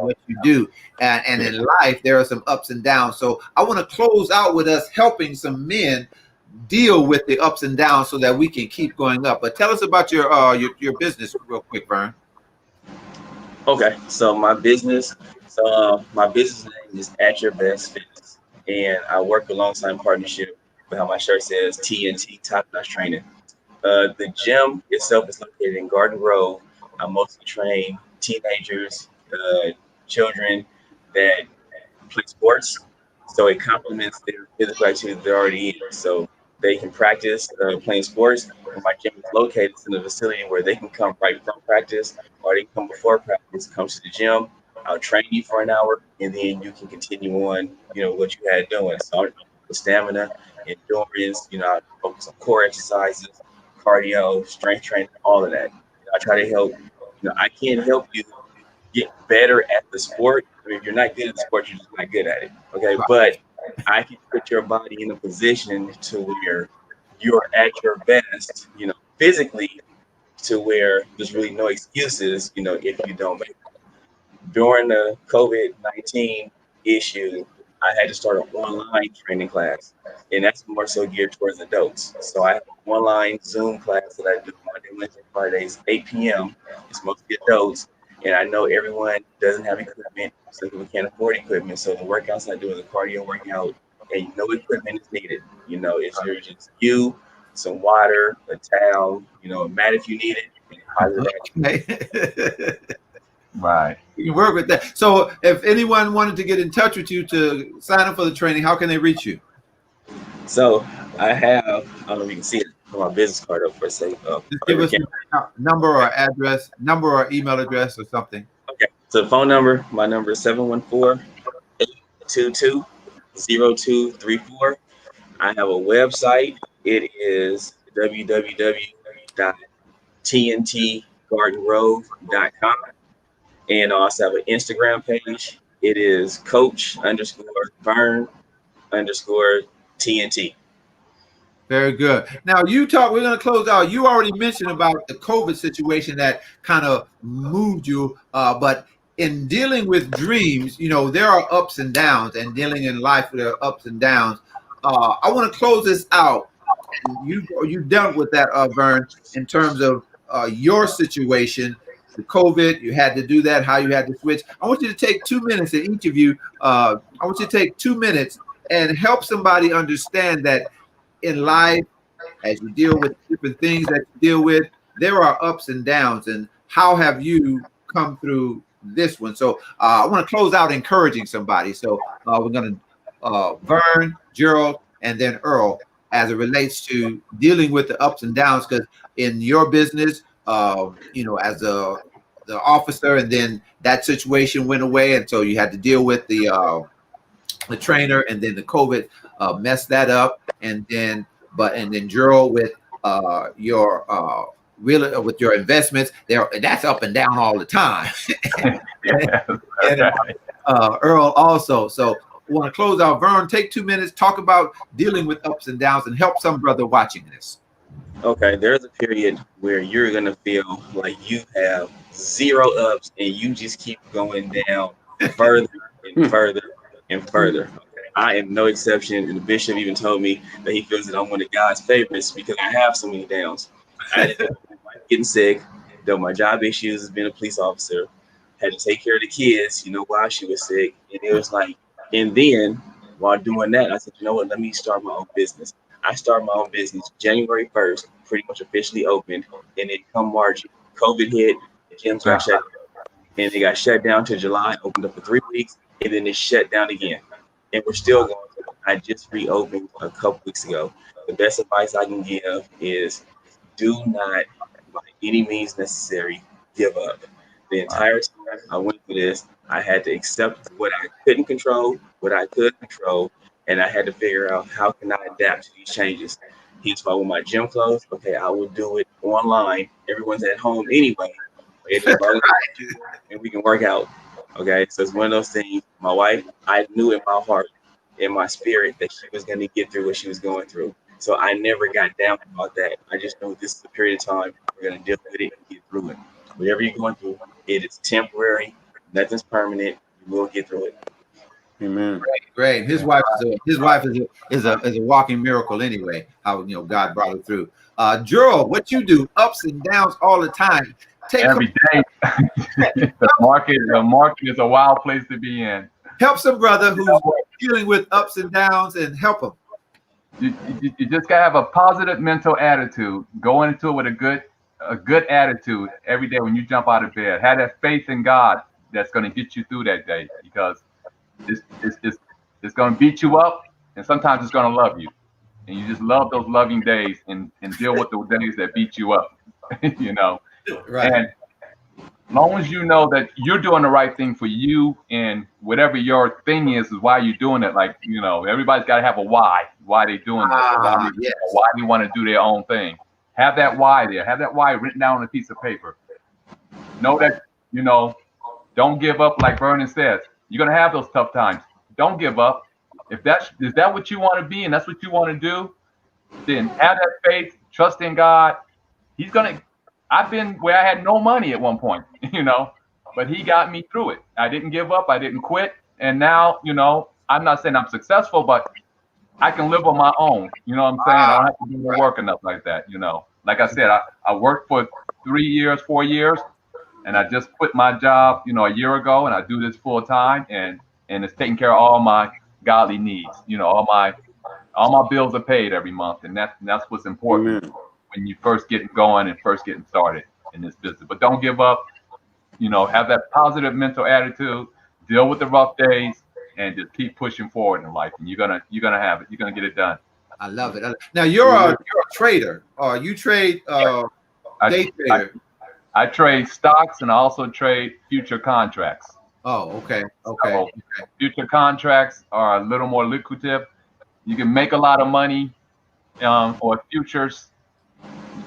what you do, and in life there are some ups and downs. So I want to close out with us helping some men deal with the ups and downs so that we can keep going up. But tell us about your business real quick, Vern. Okay, so my business name is At Your Best Fitness, and I work alongside in partnership with how my shirt says TNT Top Notch Training. The gym itself is located in Garden Grove. I mostly train teenagers, children that play sports, so it complements their physical activity they're already in. So they can practice playing sports. And my gym is located in a facility where they can come right from practice, or they can come before practice, come to the gym. I'll train you for an hour, and then you can continue on, what you had doing. So the stamina, endurance, I focus on core exercises, cardio, strength training, all of that. I try to help. I can't help you get better at the sport. I mean, if you're not good at the sport, you're just not good at it. Okay. But I can put your body in a position to where you're at your best, physically, to where there's really no excuses, if you don't make it. During the COVID-19 issue, I had to start an online training class, and that's more so geared towards adults. So I have an online Zoom class that I do Monday, Wednesday, Fridays, 8 p.m. It's mostly adults, and I know everyone doesn't have equipment, so we can't afford equipment. So the workouts I do is a cardio workout, and no equipment is needed. It's just you, some water, a towel, a mat if you need it, and a positive Okay. Right. You can work with that. So if anyone wanted to get in touch with you to sign up for the training, how can they reach you? So I have, I don't know if you can see it on my business card up for a second. Just give us your number or address, number or email address or something. Okay. So the phone number, my number is 714-822-0234. I have a website. It is www.tntgardengrove.com. And I also have an Instagram page. It is coach_Vern_TNT. Very good. Now we're going to close out. You already mentioned about the COVID situation that kind of moved you, but in dealing with dreams, there are ups and downs, and dealing in life, there are ups and downs. I want to close this out. You dealt with that, Vern, in terms of your situation, the COVID. You had to do that. How you had to switch. I want you to take 2 minutes, and each of you, I want you to take 2 minutes and help somebody understand that in life, as you deal with different things that you deal with, there are ups and downs. And how have you come through this one? So I want to close out encouraging somebody. So we're going to Vern, Gerald, and then Earl, as it relates to dealing with the ups and downs. Because in your business, as the officer, and then that situation went away, and so you had to deal with the trainer, and then the COVID messed that up, and then Gerald with your with your investments there, that's up and down all the time. and Earl also. So I want to close out. Vern, take 2 minutes, talk about dealing with ups and downs, and help some brother watching this. Okay, there's a period where you're gonna feel like you have zero ups and you just keep going down further and further and further. Okay. I am no exception, and the bishop even told me that he feels that I'm one of God's favorites because I have so many downs. I had to getting sick, though my job issues as being a police officer, had to take care of the kids, while she was sick. And it was like, and then while doing that, I said, you know what, let me start my own business. I started my own business January 1st, pretty much officially opened. And then come March, COVID hit, the gyms got shut down. And they got shut down to July, opened up for 3 weeks, and then it shut down again. And we're still going. I just reopened a couple weeks ago. The best advice I can give is do not, by any means necessary, give up. The entire time I went through this, I had to accept what I couldn't control, what I could control, and I had to figure out how can I adapt to these changes. Hence why with my gym clothes, okay, I will do it online. Everyone's at home anyway, and we can work out. Okay, so it's one of those things. My wife, I knew in my heart, in my spirit, that she was going to get through what she was going through. So I never got down about that. I just know this is a period of time. We're going to deal with it and get through it. Whatever you're going through, it is temporary. Nothing's permanent. You will get through it. Amen. Great. His wife is a walking miracle anyway. How God brought her through. Gerald, what you do, ups and downs all the time. Every day. The market is a wild place to be in. Help some brother who's dealing with ups and downs, and help him. You just gotta have a positive mental attitude. Go into it with a good attitude every day when you jump out of bed. Have that faith in God that's gonna get you through that day, because it's gonna beat you up, and sometimes it's gonna love you. And you just love those loving days and deal with the days that beat you up. Right. And as long as you know that you're doing the right thing for you, and whatever your thing is why you're doing it. Like, everybody's got to have a why they're doing this, or why they want to do their own thing. Have that why there. Have that why written down on a piece of paper. Know that, don't give up. Like Vernon says, you're going to have those tough times. Don't give up. Is that what you want to be, and that's what you want to do, then have that faith, trust in God. I've been where I had no money at one point, but he got me through it. I didn't give up. I didn't quit. And now, I'm not saying I'm successful, but I can live on my own. You know what I'm saying? I don't have to do the work enough like that. You know, like I said, I worked for 3 years, 4 years, and I just quit my job, you know, a year ago, and I do this full time, and it's taking care of all my godly needs. You know, all my bills are paid every month, and that's what's important Amen. when you first getting going and first getting started in this business. But don't give up. You know, have that positive mental attitude, deal with the rough days, and just keep pushing forward in life. And you're gonna have it. You're gonna get it done. I love it. Now you're Amen. a trader. You trade day trader. I trade stocks and I also trade future contracts. Oh, okay. So future contracts are a little more lucrative. You can make a lot of money, or futures,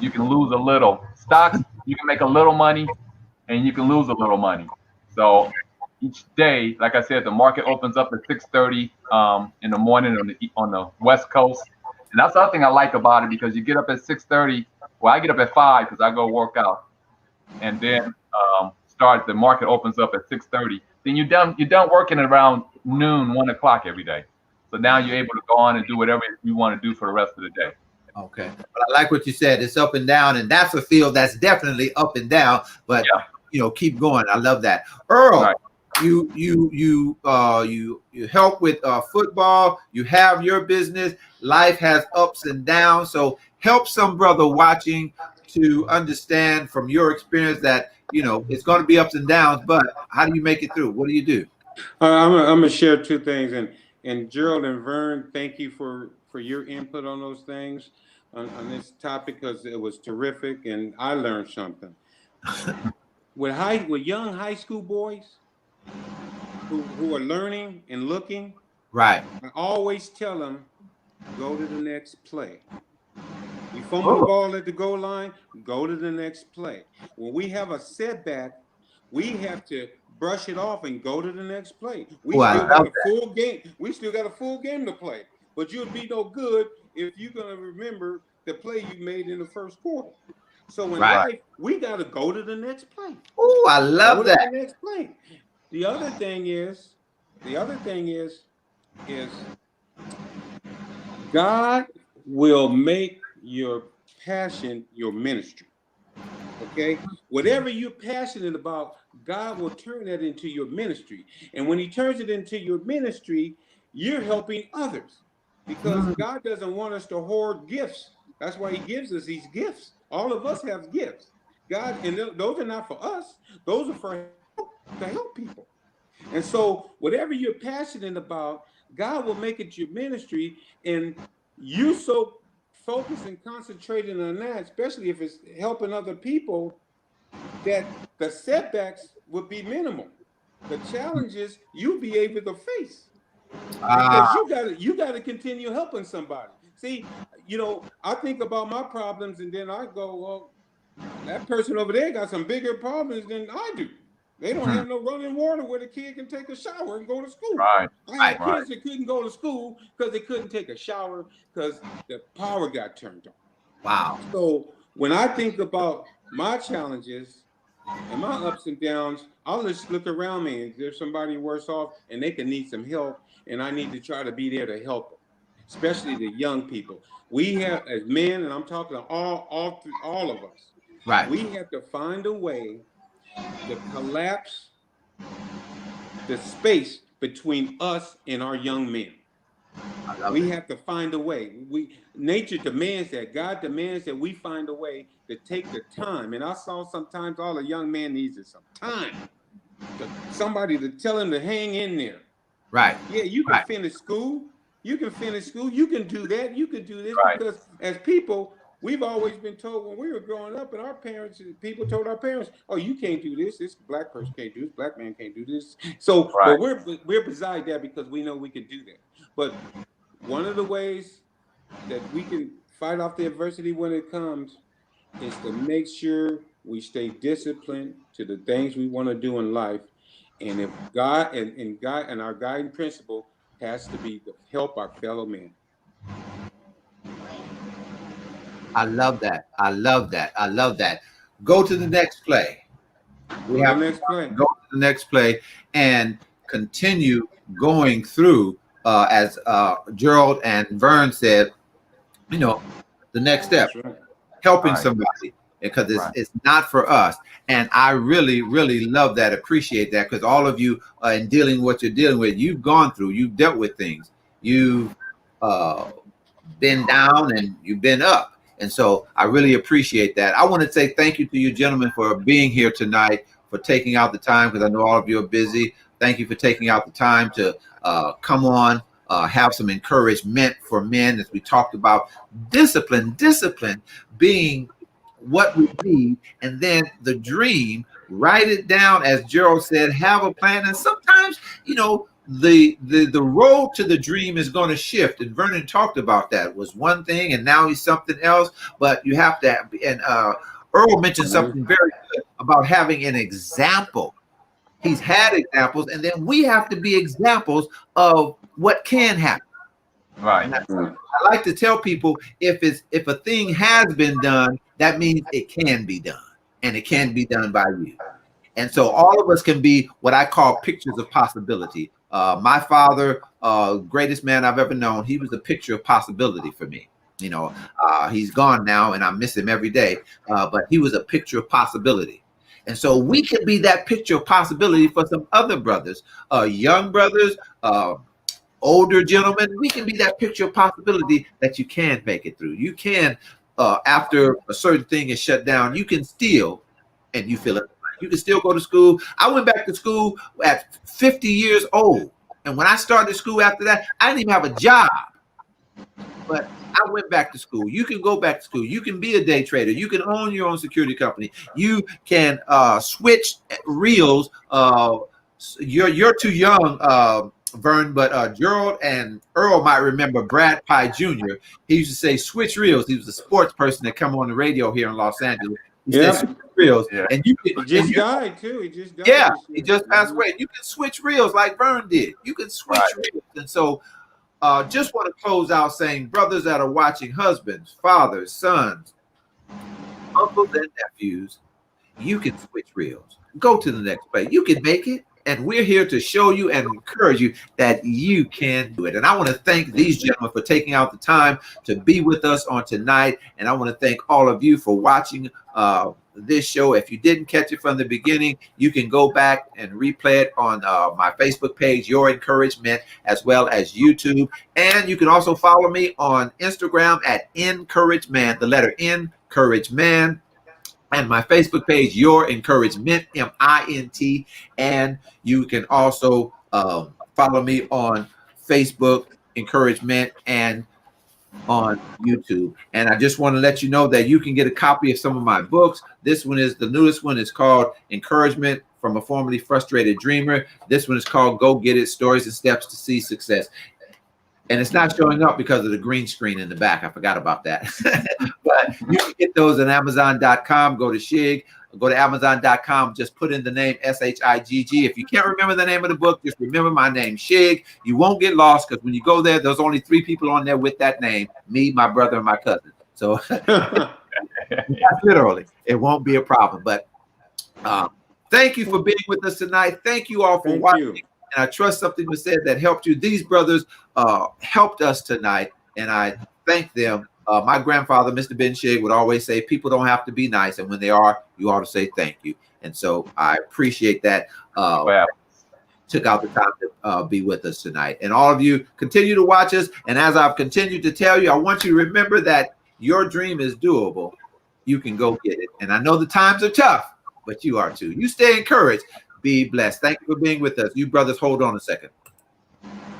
you can lose a little. Stocks, you can make a little money and you can lose a little money. So each day, like I said, the market opens up at 6:30 in the morning on the West Coast. And that's the other thing I like about it, because you get up at 6:30. Well, I get up at 5 because I go work out. And then the market opens up at 6:30. Then you're done working around noon, 1 o'clock every day. So now you're able to go on and do whatever you want to do for the rest of the day. Okay. But I like what you said. It's up and down, and that's a field that's definitely up and down, but keep going. I love that. Earl, Right. you help with football. You have your business. Life has ups and downs. So help some brother watching to understand from your experience that, it's going to be ups and downs, but how do you make it through? What do you do? I'm gonna share two things, and Gerald and Vern, thank you for your input on those things on this topic, because it was terrific and I learned something. with young high school boys who are learning and looking, Right. I always tell them, go to the next play. You fumble the ball at the goal line, go to the next play. When we have a setback, we have to brush it off and go to the next play. We still got a full game. We still got a full game to play. But you'll be no good if you're gonna remember the play you made in the first quarter. So in life, we gotta go to the next play. Oh, I love that. The next play. The other thing is God will make your passion your ministry. Okay, whatever you're passionate about, God will turn that into your ministry. And when he turns it into your ministry, you're helping others, because God doesn't want us to hoard gifts. That's why he gives us these gifts. All of us have gifts. God, and those are not for us. Those are for to help people. And so whatever you're passionate about, God will make it your ministry, and you so focused and concentrated on that, especially if it's helping other people, that the setbacks would be minimal. The challenges you'll be able to face, because you got to continue helping somebody. See, I think about my problems, and then I go, well, that person over there got some bigger problems than I do. They don't have no running water where the kid can take a shower and go to school. Right. I had kids that couldn't go to school because they couldn't take a shower because the power got turned on. Wow. So when I think about my challenges and my ups and downs, I'll just look around me, and there's somebody worse off and they can need some help, and I need to try to be there to help them, especially the young people. We have, as men, and I'm talking to all of us, right? We have to find a way to collapse the space between us and our young men. We have to find a way. Nature demands that. God demands that we find a way to take the time. And I saw sometimes all a young man needs is some time. Somebody to tell him to hang in there. Right. Yeah, you can finish school. You can finish school. You can do that. You can do this. Because as people, we've always been told when we were growing up, and our parents, people told our parents, "Oh, you can't do this. This black person can't do this. Black man can't do this." So, but we're beside that because we know we can do that. But one of the ways that we can fight off the adversity when it comes is to make sure we stay disciplined to the things we want to do in life. And if God and our guiding principle has to be to help our fellow men. I love that. I love that. I love that. Go to the next play. We have to go to the next play and continue going through as Gerald and Vern said, the next step, helping somebody, because it's not for us. And I really, really love that, appreciate that, because all of you in dealing with what you're dealing with, you've gone through, you've dealt with things, you've been down and you've been up. And so I really appreciate that. I want to say thank you to you gentlemen for being here tonight, for taking out the time, because I know all of you are busy. Thank you for taking out the time to come on, have some encouragement for men, as we talked about discipline being what we need, and then the dream, write it down, as Gerald said, have a plan. And sometimes, the road to the dream is going to shift, and Vernon talked about that. It was one thing and now he's something else, but you have to, and Earl mentioned something very good about having an example. He's had examples, and then we have to be examples of what can happen. Right. I like to tell people, if a thing has been done, that means it can be done, and it can be done by you. And so all of us can be what I call pictures of possibility. My father, greatest man I've ever known, he was a picture of possibility for me. He's gone now, and I miss him every day, but he was a picture of possibility. And so we can be that picture of possibility for some other brothers, young brothers, older gentlemen. We can be that picture of possibility that you can make it through. You can, after a certain thing is shut down, you can still, and you feel it, you can still go to school. I went back to school at 50 years old. And when I started school after that, I didn't even have a job. But I went back to school. You can go back to school. You can be a day trader. You can own your own security company. You can switch reels. You're too young, Vern, but Gerald and Earl might remember Brad Pye Jr. He used to say switch reels. He was a sports person that come on the radio here in Los Angeles. He said switch reels. Yeah. And you can, he just died too. He just died. Yeah, he just passed away. You can switch reels like Vern did. You can switch reels. And so just want to close out saying, brothers that are watching, husbands, fathers, sons, uncles, and nephews, you can switch reels. Go to the next place. You can make it. And we're here to show you and encourage you that you can do it. And I want to thank these gentlemen for taking out the time to be with us on tonight. And I want to thank all of you for watching this show. If you didn't catch it from the beginning, you can go back and replay it on my Facebook page, Your Encouragement, as well as YouTube. And you can also follow me on Instagram at EncourageMAN, the letter EncourageMAN. And my Facebook page, Your EncourageMINT, MINT. And you can also follow me on Facebook, Encouragement, and on YouTube. And I just want to let you know that you can get a copy of some of my books. This one is the newest one. It's called Encouragement from a Formerly Frustrated Dreamer. This one is called Go Get It, Stories and Steps to See Success. And it's not showing up because of the green screen in the back. I forgot about that. But you can get those on Amazon.com. Go to Shig. Go to Amazon.com. Just put in the name SHIGG. If you can't remember the name of the book, just remember my name, Shig. You won't get lost, because when you go there, there's only 3 people on there with that name: me, my brother, and my cousin. So literally, it won't be a problem. But thank you for being with us tonight. Thank you all for watching. And I trust something was said that helped you. These brothers helped us tonight, and I thank them. My grandfather, Mr. Ben Shig, would always say, people don't have to be nice, and when they are, you ought to say thank you. And so I appreciate that. Took out the time to be with us tonight. And all of you continue to watch us. And as I've continued to tell you, I want you to remember that your dream is doable. You can go get it. And I know the times are tough, but you are too. You stay encouraged. Be blessed. Thank you for being with us. You brothers, hold on a second.